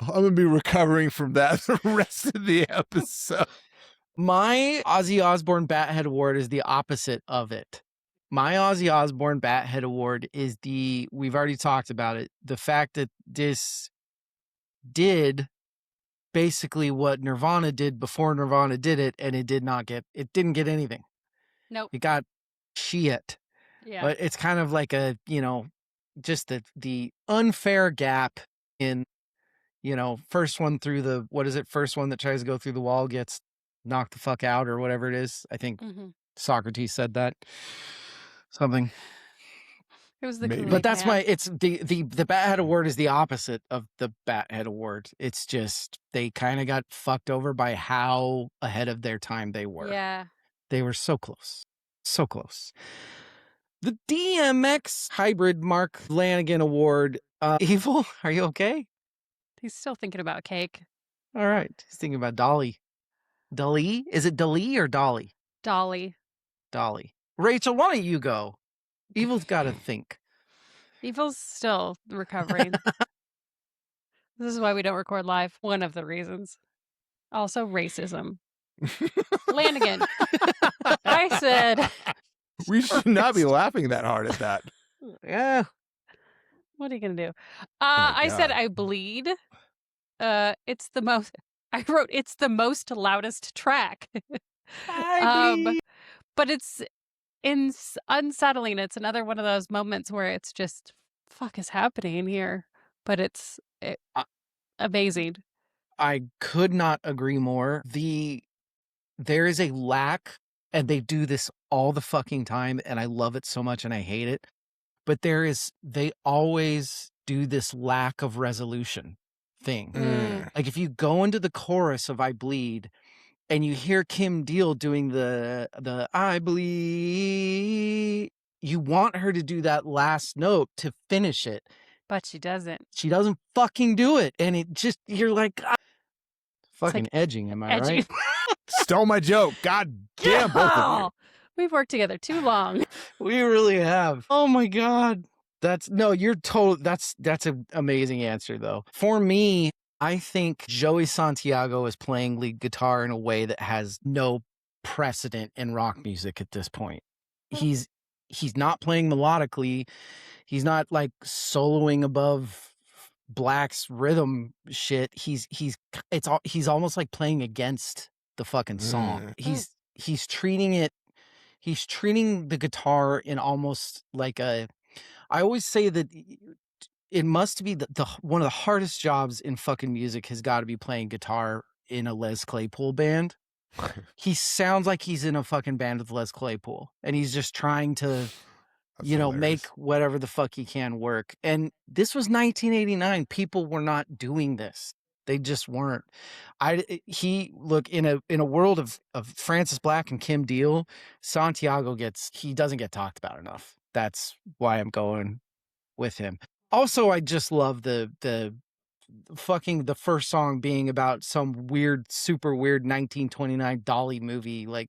I'm gonna be recovering from that the rest of the episode. My Ozzy Osbourne Bathead Award is the opposite of it. My Ozzy Osbourne Bathead Award is we've already talked about it, the fact that this did basically what Nirvana did before Nirvana did it, and it didn't get anything. Nope. It got shit. Yeah. But it's kind of like a, just the unfair gap in, first one through first one that tries to go through the wall gets knocked the fuck out or whatever it is. I think Socrates said that. Something. It was the But that's it's the Bathead Award is the opposite of the Bathead Award. It's just they kind of got fucked over by how ahead of their time they were. Yeah. They were so close. So close. The DMX Hybrid Mark Lanigan Award. Evil, are you okay? He's still thinking about cake. All right. He's thinking about Dolly. Dolly? Is it Dolly or Dolly? Dolly. Dolly. Rachel, why don't you go? Evil's got to think. Evil's still recovering. This is why we don't record live. One of the reasons. Also, racism. Lanigan. I said... We should not be laughing that hard at that. Yeah. What are you going to do? I said I bleed. It's the most... I wrote, it's the most loudest track. But it's unsettling. It's another one of those moments where it's just, fuck is happening here? But it's amazing. I could not agree more. There is a lack, and they do this all the fucking time, and I love it so much and I hate it. But they always do this lack of resolution thing. Like if you go into the chorus of I Bleed and you hear Kim Deal doing the I bleed, you want her to do that last note to finish it. But she doesn't. She doesn't fucking do it. And it just, you're like, fucking like edging, am I edging. right? Stole my joke. God damn, both of you. We've worked together too long. We really have. Oh my God. That's an amazing answer though. For me, I think Joey Santiago is playing lead guitar in a way that has no precedent in rock music at this point. He's not playing melodically. He's not like soloing above Black's rhythm shit. He's almost like playing against the fucking song. He's treating the guitar in almost like I always say that it must be the one of the hardest jobs in fucking music has got to be playing guitar in a Les Claypool band. He sounds like he's in a fucking band with Les Claypool, and he's just trying to, make whatever the fuck he can work. And this was 1989. People were not doing this. They just weren't. In a world of Francis Black and Kim Deal, Santiago doesn't get talked about enough. That's why I'm going with him. Also, I just love the first song being about some super weird 1929 Dolly movie. Like,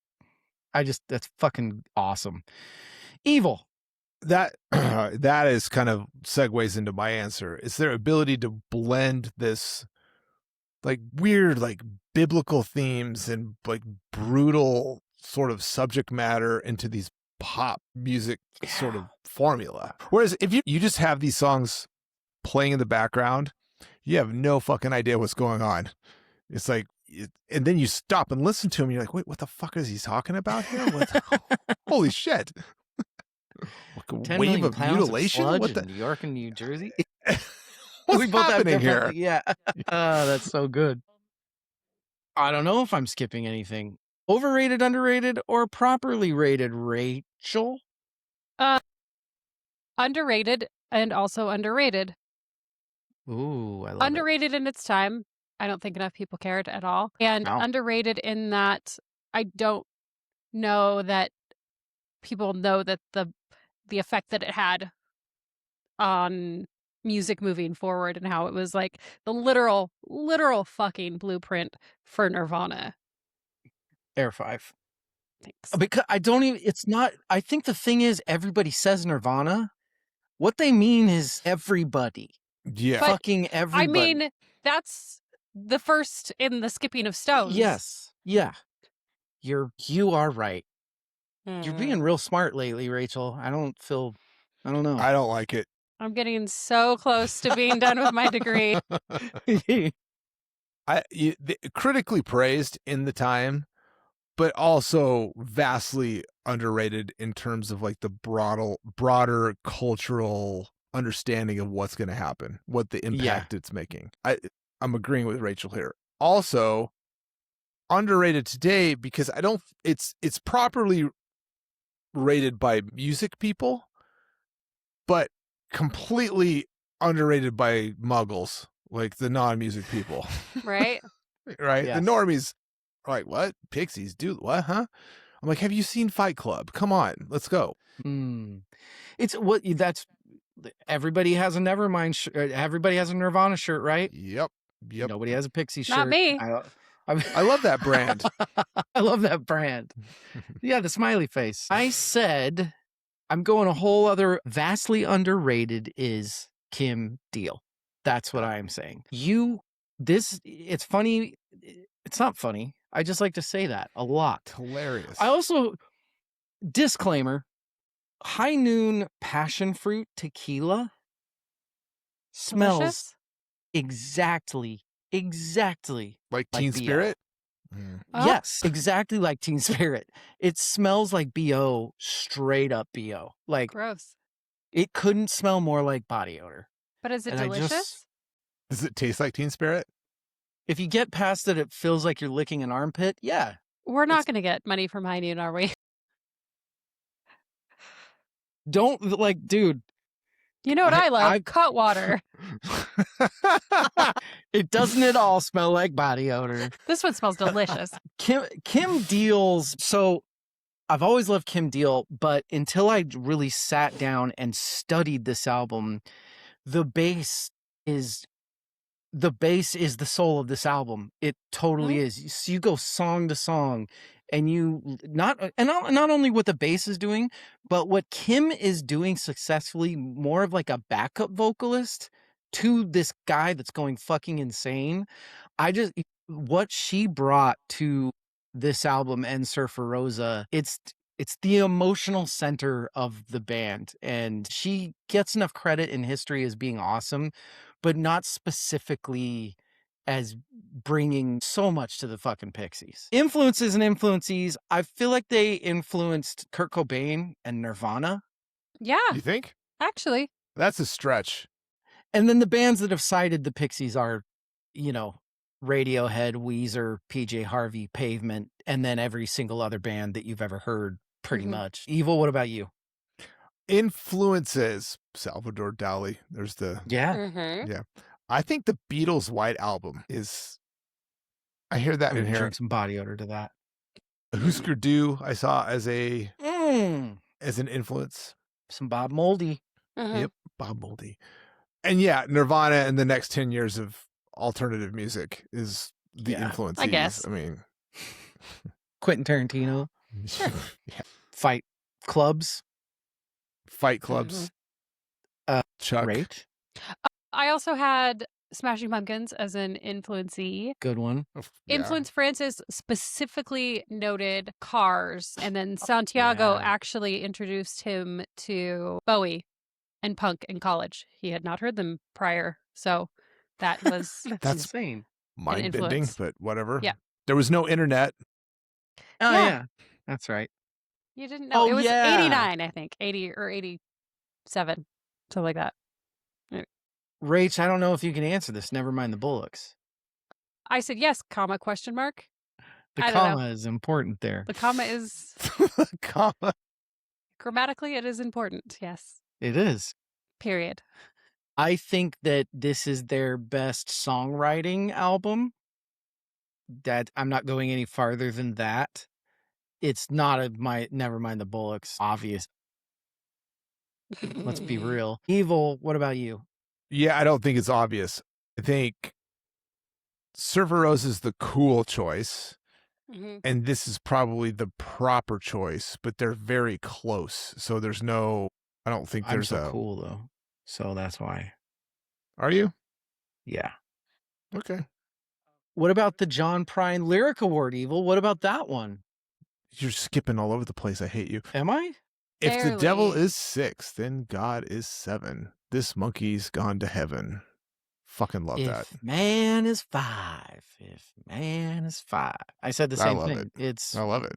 that's fucking awesome. Evil. That is kind of segues into my answer. It's their ability to blend this like weird, like biblical themes and like brutal sort of subject matter into these pop music sort of formula. Whereas if you just have these songs playing in the background, you have no fucking idea what's going on. It's like, and then you stop and listen to him. And you're like, wait, what the fuck is he talking about here? Holy shit. Like a wave of mutilation? What the New York and New Jersey? What's happening here? Yeah. That's so good. I don't know if I'm skipping anything. Overrated, underrated, or properly rated, Rachel? Underrated and also underrated. Ooh, I love underrated in its time. I don't think enough people cared at all. And underrated in that I don't know that people know that the effect that it had on music moving forward and how it was like the literal fucking blueprint for Nirvana. Air 5. Thanks. Because I think the thing is everybody says Nirvana. What they mean is everybody. Yeah. Fucking everybody. I mean, that's the first in the skipping of stones. Yes. Yeah. You are right. You're being real smart lately, Rachel. I don't know. I don't like it. I'm getting so close to being done with my degree. Critically praised in the time, but also vastly underrated in terms of like the broader cultural understanding of what's going to happen, what the impact it's making. I'm agreeing with Rachel here. Also underrated today because it's properly rated by music people, but completely underrated by muggles, like the non-music people. Right? Right? Yes. The normies are like, what? Pixies? Do what, huh? I'm like, have you seen Fight Club? Come on, let's go. It's everybody has a Nevermind shirt. Everybody has a Nirvana shirt, right? Yep. Nobody has a Pixie shirt. Not me. I love that brand. I love that brand. Yeah, the smiley face. I said I'm going a whole other vastly underrated is Kim Deal. That's what I am saying. It's funny. It's not funny. I just like to say that a lot. Hilarious. I also, disclaimer, High Noon passion fruit tequila smells Delicious? exactly like Teen BO. Spirit? Oh. Yes, exactly like Teen Spirit. It smells like BO, straight up BO. Like, Gross. it couldn't smell more like body odor. But is it And delicious? Does it taste like Teen Spirit? If you get past that, it feels like you're licking an armpit. Yeah. We're not going to get money from High Noon, are we? Dude. You know what I love? Cut water. It doesn't at all smell like body odor. This one smells delicious. Kim Deal's. So I've always loved Kim Deal, but until I really sat down and studied this album the bass is the soul of this album. It totally is. So you go song to song, and not only what the bass is doing, but what Kim is doing successfully, more of like a backup vocalist to this guy that's going fucking insane. What she brought to this album and Surfer Rosa, it's the emotional center of the band, and she gets enough credit in history as being awesome, but not specifically as bringing so much to the fucking Pixies. Influences and influences, I feel like they influenced Kurt Cobain and Nirvana. Yeah, You think? actually. That's a stretch. And then the bands that have cited the Pixies are, Radiohead, Weezer, PJ Harvey, Pavement, and then every single other band that you've ever heard, pretty much. Evil, what about you? Influences. Salvador Dali. There's the... Yeah. I think the Beatles' White Album is... I hear that in here. Drink some body odor to that. Husker Du, I saw as an influence. Some Bob Moldy. Yep, Bob Moldy. And yeah, Nirvana and the next 10 years of alternative music is the influence. I guess. I mean, Quentin Tarantino. Yeah. Fight Clubs. Chuck. Rach. I also had Smashing Pumpkins as an influencee. Good one. Influence Francis specifically noted Cars, and then Santiago actually introduced him to Bowie and punk in college. He had not heard them prior, so that was that's insane. Mind-bending, but whatever. Yeah. There was no internet. Oh, yeah. That's right. You didn't know. It was 89, I think. 80 or 87. Something like that. Rach, I don't know if you can answer this. Never mind the Bullocks. I said yes, comma, question mark. The comma is important there. The comma is... The comma. Grammatically, it is important, yes. It is. Period. I think that this is their best songwriting album. That I'm not going any farther than that. It's not Never Mind the Bullocks, obvious. Let's be real. Evil, what about you? Yeah, I don't think it's obvious. I think Surfer Rose is the cool choice, and this is probably the proper choice, but they're very close. So there's no... I don't think there's I'm so cool, though. So that's why. Are you? Yeah. Okay. What about the John Prine Lyric Award, Evil? What about that one? You're skipping all over the place. I hate you. Am I? If the devil is 6, then God is 7. This monkey's gone to heaven. Fucking love that. If man is 5. If man is 5. I said the same thing. I love it.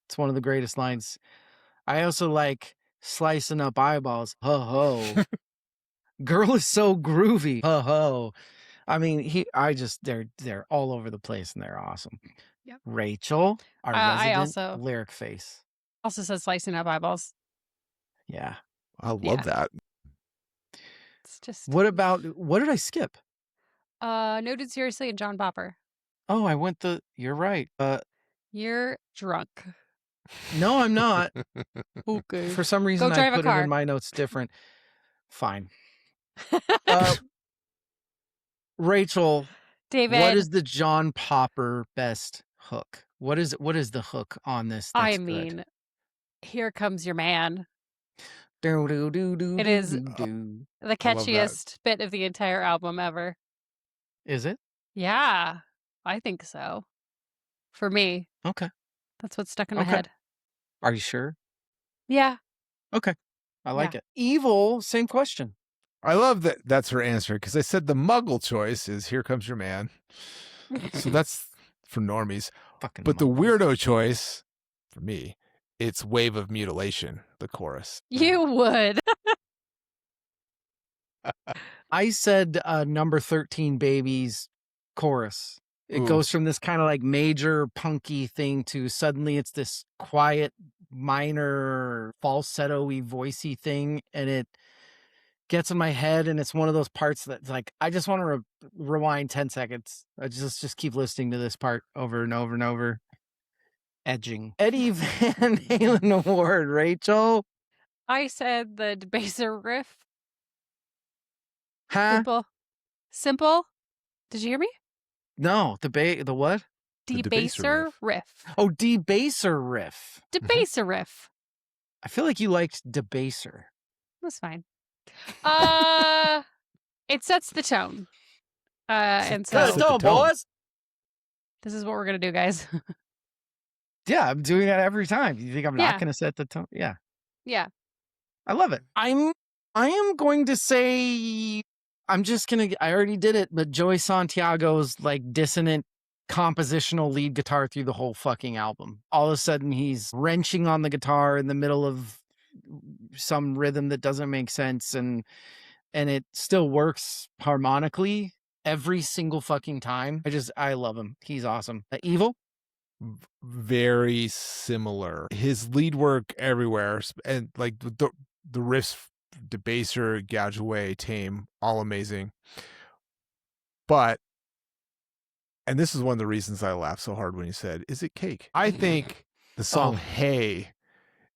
It's one of the greatest lines. I also like slicing up eyeballs. Ho ho. Girl is so groovy. Ho ho. I mean, they're all over the place and they're awesome. Yep. Rachel, our resident lyric face. Also says slicing up eyeballs. Yeah. I love that. It's just... What did I skip? Noted Seriously and John Popper. Oh, you're right. You're drunk. No, I'm not. Okay. For some reason, I put it in my notes different. Fine. Rachel, David, what is the John Popper best hook? What is the hook on this? I mean, good? Here Comes Your Man. It is the catchiest bit of the entire album ever. Is it? Yeah, I think so. For me. Okay. That's what's stuck in my head. Are you sure? Yeah. Okay. I like it. Evil, same question. I love that that's her answer, because I said the muggle choice is Here Comes Your Man. So that's for normies. But the weirdo choice, for me, it's Wave of Mutilation, the chorus. You would. I said number 13 Babies chorus. It goes from this kind of like major punky thing to suddenly it's this quiet, minor, falsetto-y, voicey thing, and it gets in my head, and it's one of those parts that's like, I just want to rewind 10 seconds. I just keep listening to this part over and over and over. Edging. Eddie Van Halen Award, Rachel. I said the Debaser riff. Huh? Simple. Did you hear me? No, the what? The Debaser riff. Oh, debaser riff. Debaser riff. I feel like you liked debaser. That's fine. It sets the tone. And so Good, no, boys. this is what we're gonna do, guys. Yeah, I'm doing that every time. You think I'm Yeah. not going to set the tone? Yeah. Yeah. I love it. I am going to say, I already did it, but Joey Santiago's like dissonant compositional lead guitar through the whole fucking album. All of a sudden he's wrenching on the guitar in the middle of some rhythm that doesn't make sense, and it still works harmonically every single fucking time. I love him. He's awesome. Evil? Very similar. His lead work everywhere, and like the riffs, debaser, gouge away, tame, all amazing. But, and this is one of the reasons I laughed so hard when he said, "Is it cake?" I think the song "Hey"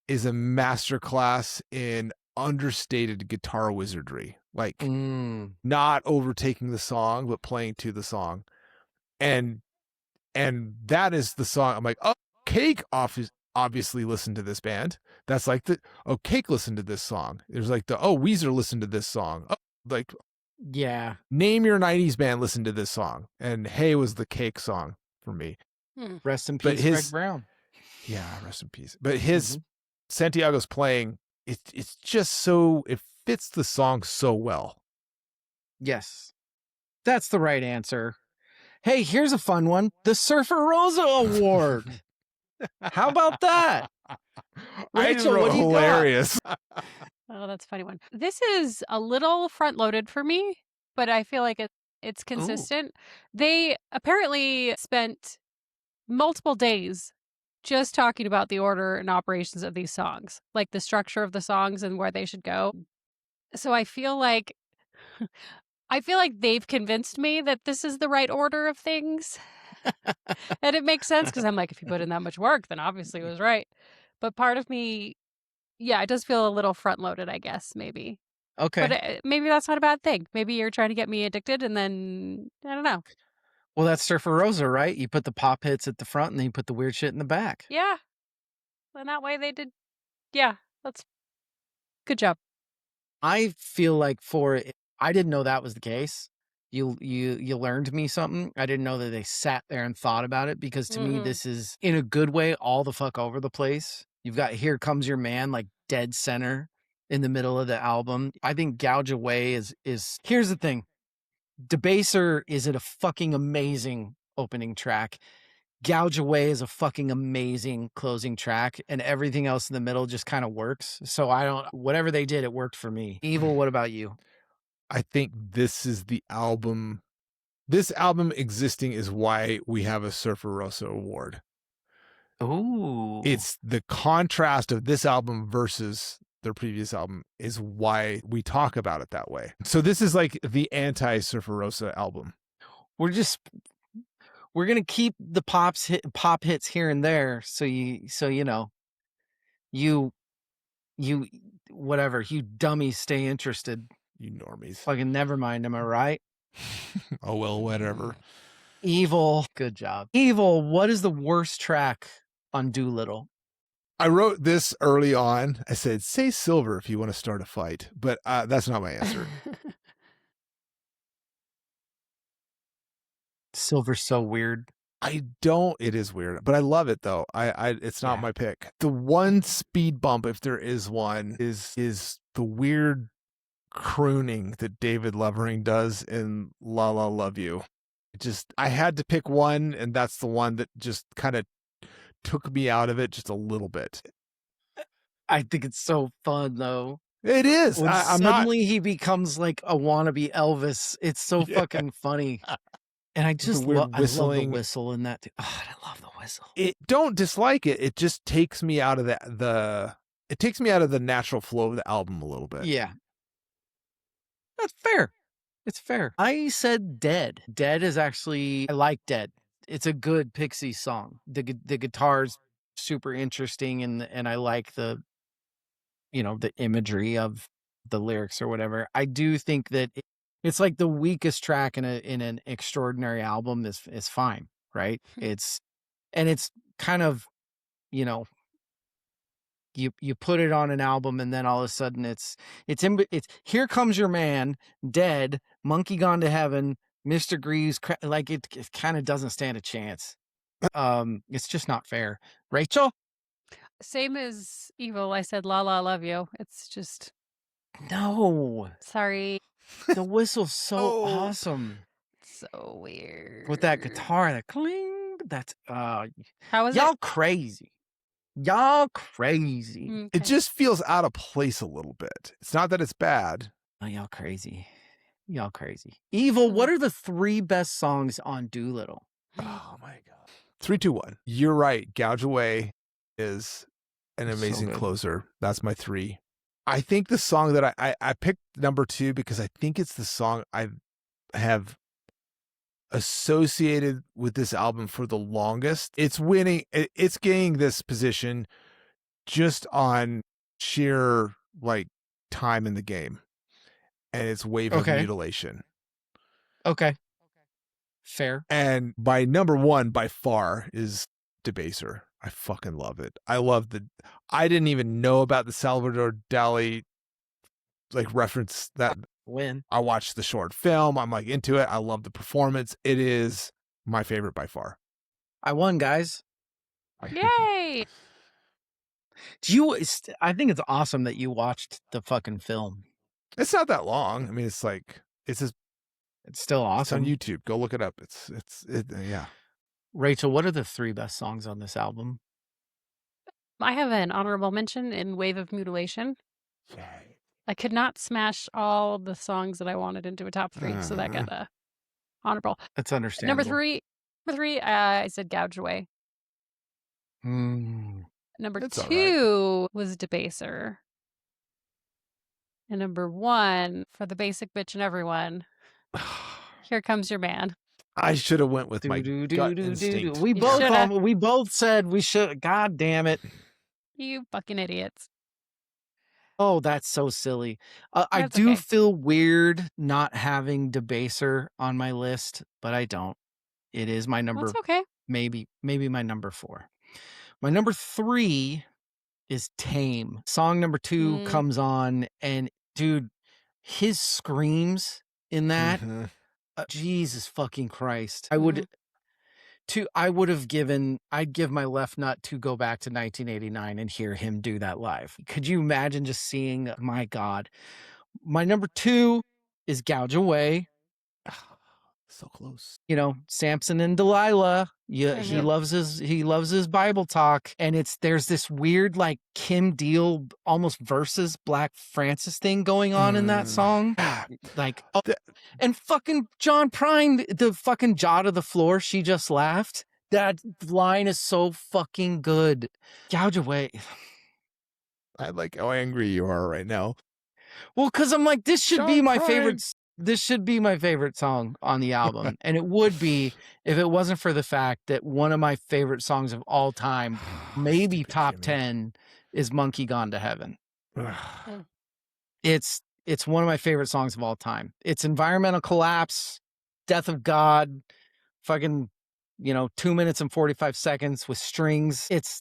is a masterclass in understated guitar wizardry, like not overtaking the song but playing to the song, and that is the song. I'm like, oh, Cake obviously listened to this band. That's like Cake listened to this song. There's like Weezer listened to this song. Oh, like, yeah, name your 90s band listened to this song. And Hey was the Cake song for me. Rest in peace, Greg Brown. Yeah, rest in peace. But his Santiago's playing, it's just so, it fits the song so well. Yes, that's the right answer. Hey, here's a fun one. The Surfer Rosa Award. How about that? Rachel, what do you hilarious. Oh, that's a funny one. This is a little front-loaded for me, but I feel like it's consistent. Ooh. They apparently spent multiple days just talking about the order and operations of these songs, like the structure of the songs and where they should go. So I feel like they've convinced me that this is the right order of things. And it makes sense because I'm like, if you put in that much work, then obviously it was right. But part of me, yeah, it does feel a little front-loaded, I guess, maybe. Okay. But maybe that's not a bad thing. Maybe you're trying to get me addicted and then, I don't know. Well, that's Surfer Rosa, right? You put the pop hits at the front and then you put the weird shit in the back. Yeah. And that way they did. Yeah, that's good job. I feel like I didn't know that was the case. You learned me something. I didn't know that they sat there and thought about it, because to me, this is in a good way, all the fuck over the place. You've got Here Comes Your Man, like dead center in the middle of the album. I think Gouge Away is here's the thing. Debaser is a fucking amazing opening track. Gouge Away is a fucking amazing closing track, and everything else in the middle just kind of works. So whatever they did, it worked for me. Evil, what about you? I think this is the album. This album existing is why we have a Surfer Rosa Award. Ooh. It's the contrast of this album versus their previous album is why we talk about it that way. So this is like the anti-Surfer Rosa album. We're going to keep the pop hits here and there. So you know, you whatever, you dummies stay interested. You normies. Fucking never mind, am I right? Oh, well, whatever. Evil. Good job. Evil, what is the worst track on Doolittle? I wrote this early on. I said, say Silver if you want to start a fight. But that's not my answer. Silver's so weird. It is weird, but I love it though. It's not my pick. The one speed bump, if there is one, is the weird crooning that David Levering does in La La Love You. I had to pick one, and that's the one that just kind of took me out of it just a little bit. I think it's so fun though. It is. When suddenly he becomes like a wannabe Elvis. It's so fucking funny. And I just love the whistle in that too. Oh, I love the whistle. Don't dislike it. It just takes me out of it takes me out of the natural flow of the album a little bit. Yeah. That's fair. It's fair. I said Dead. Dead is actually, I like Dead. It's a good Pixie song. The guitar's super interesting, and I like the imagery of the lyrics or whatever. I do think that It's like the weakest track in an extraordinary album is fine, right? It's kind of, you know, you put it on an album and then all of a sudden it's Here Comes Your Man, Dead, Monkey Gone to Heaven, Mr. Greaves, like it kind of doesn't stand a chance. It's just not fair. Rachel? Same as Evil. I said, La La, love you. It's just, No. sorry. The whistle's so Oh. awesome. So weird. With that guitar, that cling, that's How is y'all it? crazy. Y'all crazy. Okay. It just feels out of place a little bit. It's not that it's bad. Oh, y'all crazy. Y'all crazy. Evil, what are the 3 best songs on Doolittle? Oh my God. 3, 2, 1. You're right. Gouge Away is an amazing good. closer. That's my 3. I think the song that I picked number 2 because I think it's the song I have associated with this album for the longest. It's winning. It's gaining this position just on sheer like time in the game, and it's Wave of Mutilation. Okay. Fair. And by number 1 by far is Debaser. I fucking love it. I didn't even know about the Salvador Dali like reference that Win. I watched the short film. I'm like into it. I love the performance. It is my favorite by far. I won, guys. Yay! I think it's awesome that you watched the fucking film. It's not that long. I mean, it's still awesome. It's on YouTube. Go look it up. Yeah. Rachel, what are the 3 best songs on this album? I have an honorable mention in Wave of Mutilation. I could not smash all the songs that I wanted into a top 3, so that got honorable. That's understandable. Number three, I said Gouge Away. Number That's 2 was Debaser. And number 1 for the basic bitch and everyone, Here Comes Your Man. I should have went with my gut instinct. We both said we should. God damn it. You fucking idiots. Oh, that's so silly. I do feel weird not having Debaser on my list, but I don't. It is my number. That's okay. Maybe my number 4. My number 3 is Tame. Song number 2 comes on, and dude, his screams in that, Jesus fucking Christ. I'd give my left nut to go back to 1989 and hear him do that live. Could you imagine just seeing, my God. My number 2 is Gouge Away. So close. You know, Samson and Delilah. Yeah, he loves his Bible talk. And there's this weird like Kim Deal almost versus Black Francis thing going on in that song. Like, and fucking John Prine, the fucking jaw to the floor, she just laughed. That line is so fucking good. Gouge Away. I like how angry you are right now. Well, because I'm like, this should be my favorite. This should be my favorite song on the album. And it would be if it wasn't for the fact that one of my favorite songs of all time, maybe top 10, is Monkey Gone to Heaven. It's one of my favorite songs of all time. It's Environmental Collapse, Death of God, fucking, 2 minutes and 45 seconds with strings. It's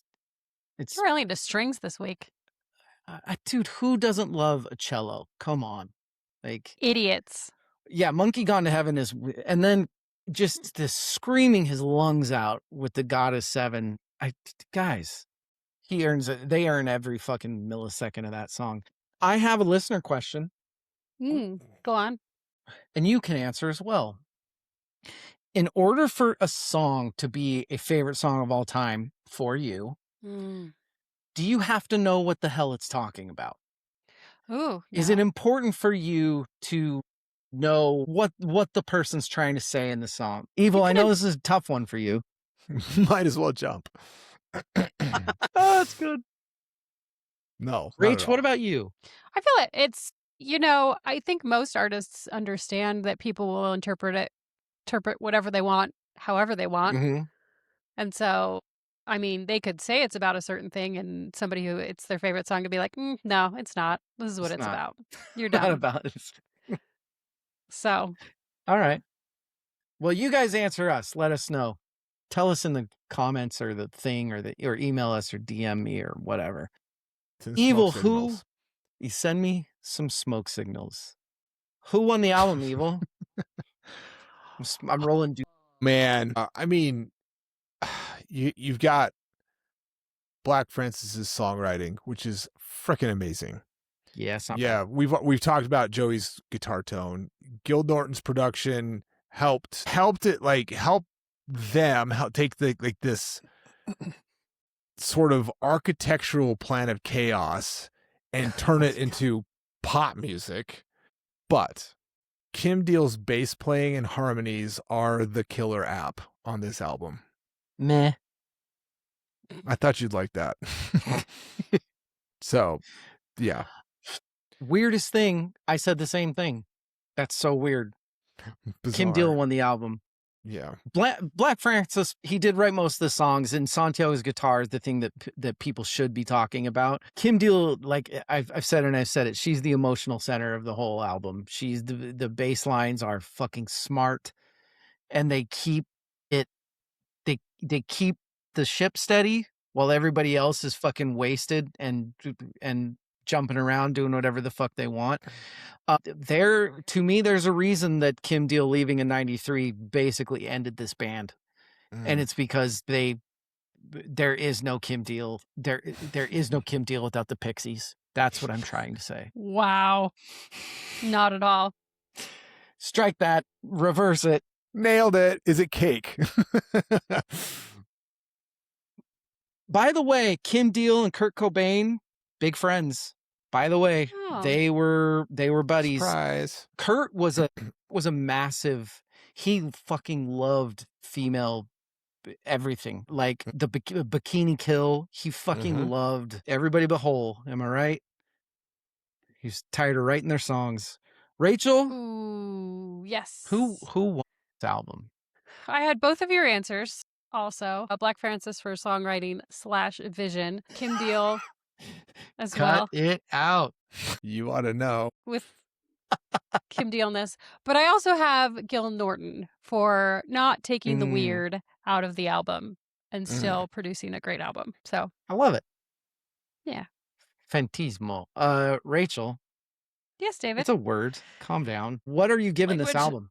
You're really into strings this week. Dude, who doesn't love a cello? Come on. Like idiots. Yeah, Monkey Gone to Heaven and then just the screaming his lungs out with the God of Seven. Guys, they earn every fucking millisecond of that song. I have a listener question. Go on. And you can answer as well. In order for a song to be a favorite song of all time for you, do you have to know what the hell it's talking about? Ooh, Is it important for you to know what the person's trying to say in the song? Evil, I know this is a tough one for you. Might as well jump. Oh, that's good. No. Rach, what about you? I feel it's, I think most artists understand that people will interpret whatever they want, however they want. And so, I mean, they could say it's about a certain thing, and somebody who it's their favorite song could be like, no, it's not. This is what it's about. You're done. Not about it. So, all right. Well, you guys answer us. Let us know. Tell us in the comments or the thing or email us or DM me or whatever. Evil, who? You send me some smoke signals. Who won the album, Evil? I'm rolling. Man, I mean, you've got Black Francis's songwriting, which is freaking amazing. Yes. Yeah, we've talked about Joey's guitar tone. Gil Norton's production helped it, like help take this sort of architectural plan of chaos and turn it into pop music. But Kim Deal's bass playing and harmonies are the killer app on this album. Meh. I thought you'd like that. So, yeah. Weirdest thing, I said the same thing. That's so weird. Bizarre. Kim Deal won the album. Yeah. Black Francis, he did write most of the songs, and Santiago's guitar is the thing that people should be talking about. Kim Deal, like I've said and I've said it, she's the emotional center of the whole album. She's the bass lines are fucking smart, and they keep it they keep the ship steady while everybody else is fucking wasted and jumping around doing whatever the fuck they want. To me, there's a reason that Kim Deal leaving in '93 basically ended this band, and it's because there is no Kim Deal. There is no Kim Deal without the Pixies. That's what I'm trying to say. wow. Not at all. Strike that. Reverse it. Nailed it. Is it cake? By the way, Kim Deal and Kurt Cobain, big friends. By the way, they were buddies. Surprise. Kurt was a massive. He fucking loved female everything, like the Bikini Kill. He fucking loved Everybody But Whole. Am I right? He's tired of writing their songs. Rachel? Ooh, yes. Who won this album? I had both of your answers. Also, Black Francis for songwriting / vision. Kim Deal as well. Cut it out. You ought to know. With Kim Dealness. But I also have Gil Norton for not taking the weird out of the album and still producing a great album. So I love it. Yeah. Fantismo. Rachel. Yes, David. It's a word. Calm down. What are you giving this album?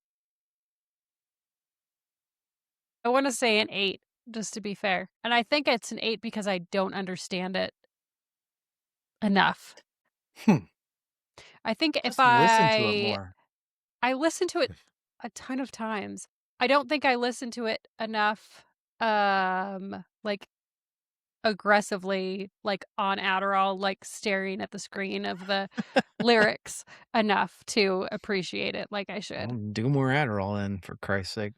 I want to say an 8, just to be fair. And I think it's an 8 because I don't understand it enough. I think if listen to it more. I listen to it a ton of times. I don't think I listen to it enough, like aggressively, like on Adderall, like staring at the screen of the lyrics enough to appreciate it like I should. Well, do more Adderall then, for Christ's sake.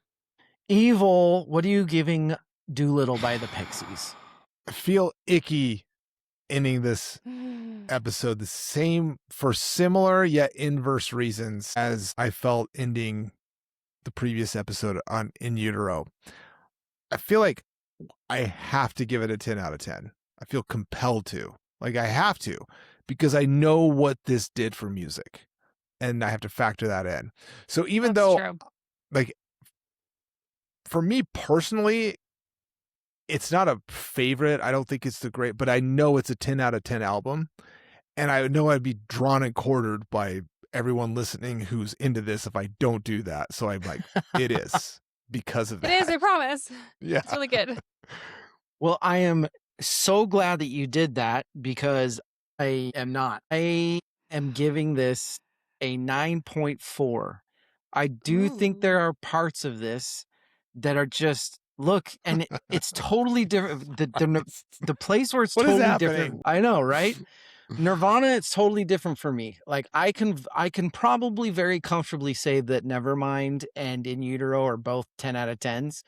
Evil, what are you giving Doolittle by the Pixies? I feel icky ending this episode the same for similar yet inverse reasons as I felt ending the previous episode on In Utero. I feel like I have to give it a 10 out of 10. I feel compelled to. Like I have to, because I know what this did for music and I have to factor that in. So even though like for me personally, it's not a favorite. I don't think it's the great, but I know it's a 10 out of 10 album. And I know I'd be drawn and quartered by everyone listening who's into this if I don't do that. So I'm like, it is because of that. It is, I promise. Yeah. It's really good. Well, I am so glad that you did that because I am not. I am giving this a 9.4. I do think there are parts of this that are just look, and it's totally different. The place where it's totally different. I know, right? Nirvana, it's totally different for me. Like I can probably very comfortably say that Nevermind and In Utero are both 10 out of 10s.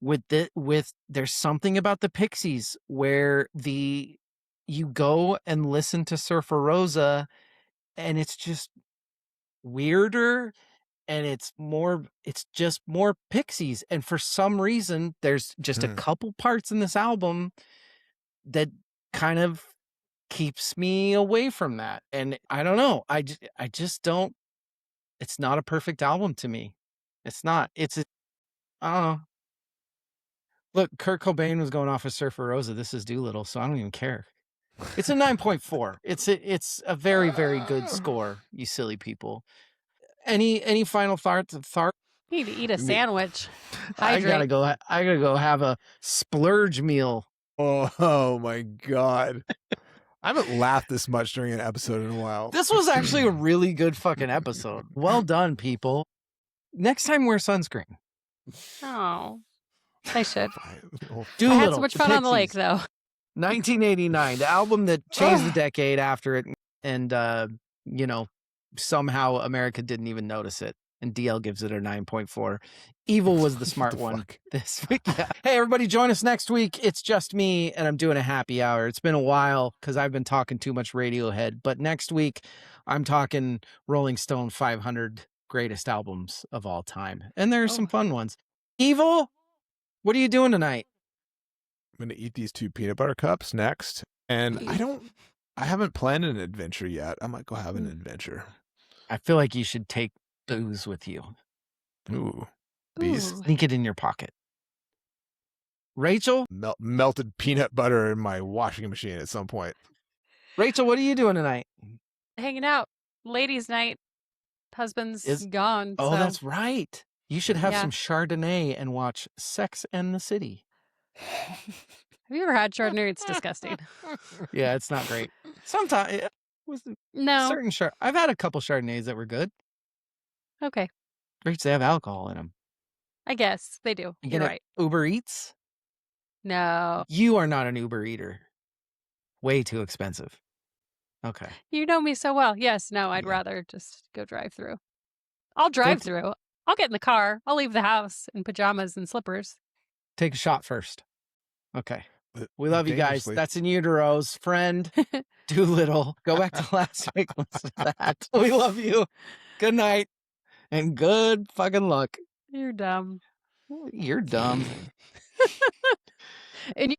With there's something about the Pixies where you go and listen to Surfer Rosa and it's just weirder and it's just more Pixies. And for some reason, there's just a couple parts in this album that kind of keeps me away from that. And I don't know. I just don't It's not a perfect album to me. It's not. I don't know. Look, Kurt Cobain was going off with Surfer Rosa. This is Doolittle, so I don't even care. It's a 9.4. It's a very, very good score, you silly people. Any final thoughts? You need to eat a sandwich. I gotta go have a splurge meal. Oh my God. I haven't laughed this much during an episode in a while. This was actually a really good fucking episode. Well done, people. Next time, wear sunscreen. Oh, I should. Doolittle, I had so much fun on the lake, though. 1989, the album that changed the decade after it, and somehow America didn't even notice it, and DL gives it a 9.4. Evil was the smart one this week. Yeah. Hey, everybody, join us next week. It's just me, and I'm doing a happy hour. It's been a while because I've been talking too much Radiohead, but next week I'm talking Rolling Stone 500 greatest albums of all time, and there are some fun ones. Evil, what are you doing tonight? I'm going to eat these 2 peanut butter cups next. And I haven't planned an adventure yet. I might go have an adventure. I feel like you should take booze with you. Ooh. Bees? Sneak it in your pocket. Rachel? Melted peanut butter in my washing machine at some point. Rachel, what are you doing tonight? Hanging out. Ladies' night. Husband's gone. Oh, so. That's right. You should have some Chardonnay and watch Sex and the City. Have you ever had Chardonnay? It's disgusting. Yeah, it's not great. Sometimes I've had a couple Chardonnays that were good. Okay. Great, they have alcohol in them. I guess they do. You're right. Uber Eats? No. You are not an Uber eater. Way too expensive. Okay. You know me so well. Yes. No, I'd rather just go drive through. I'll drive through. I'll get in the car. I'll leave the house in pajamas and slippers. Take a shot first. Okay. We love you guys. That's In Utero's friend, Doolittle. Go back to last week. Listen to that. We love you. Good night and good fucking luck. You're dumb. You're dumb. And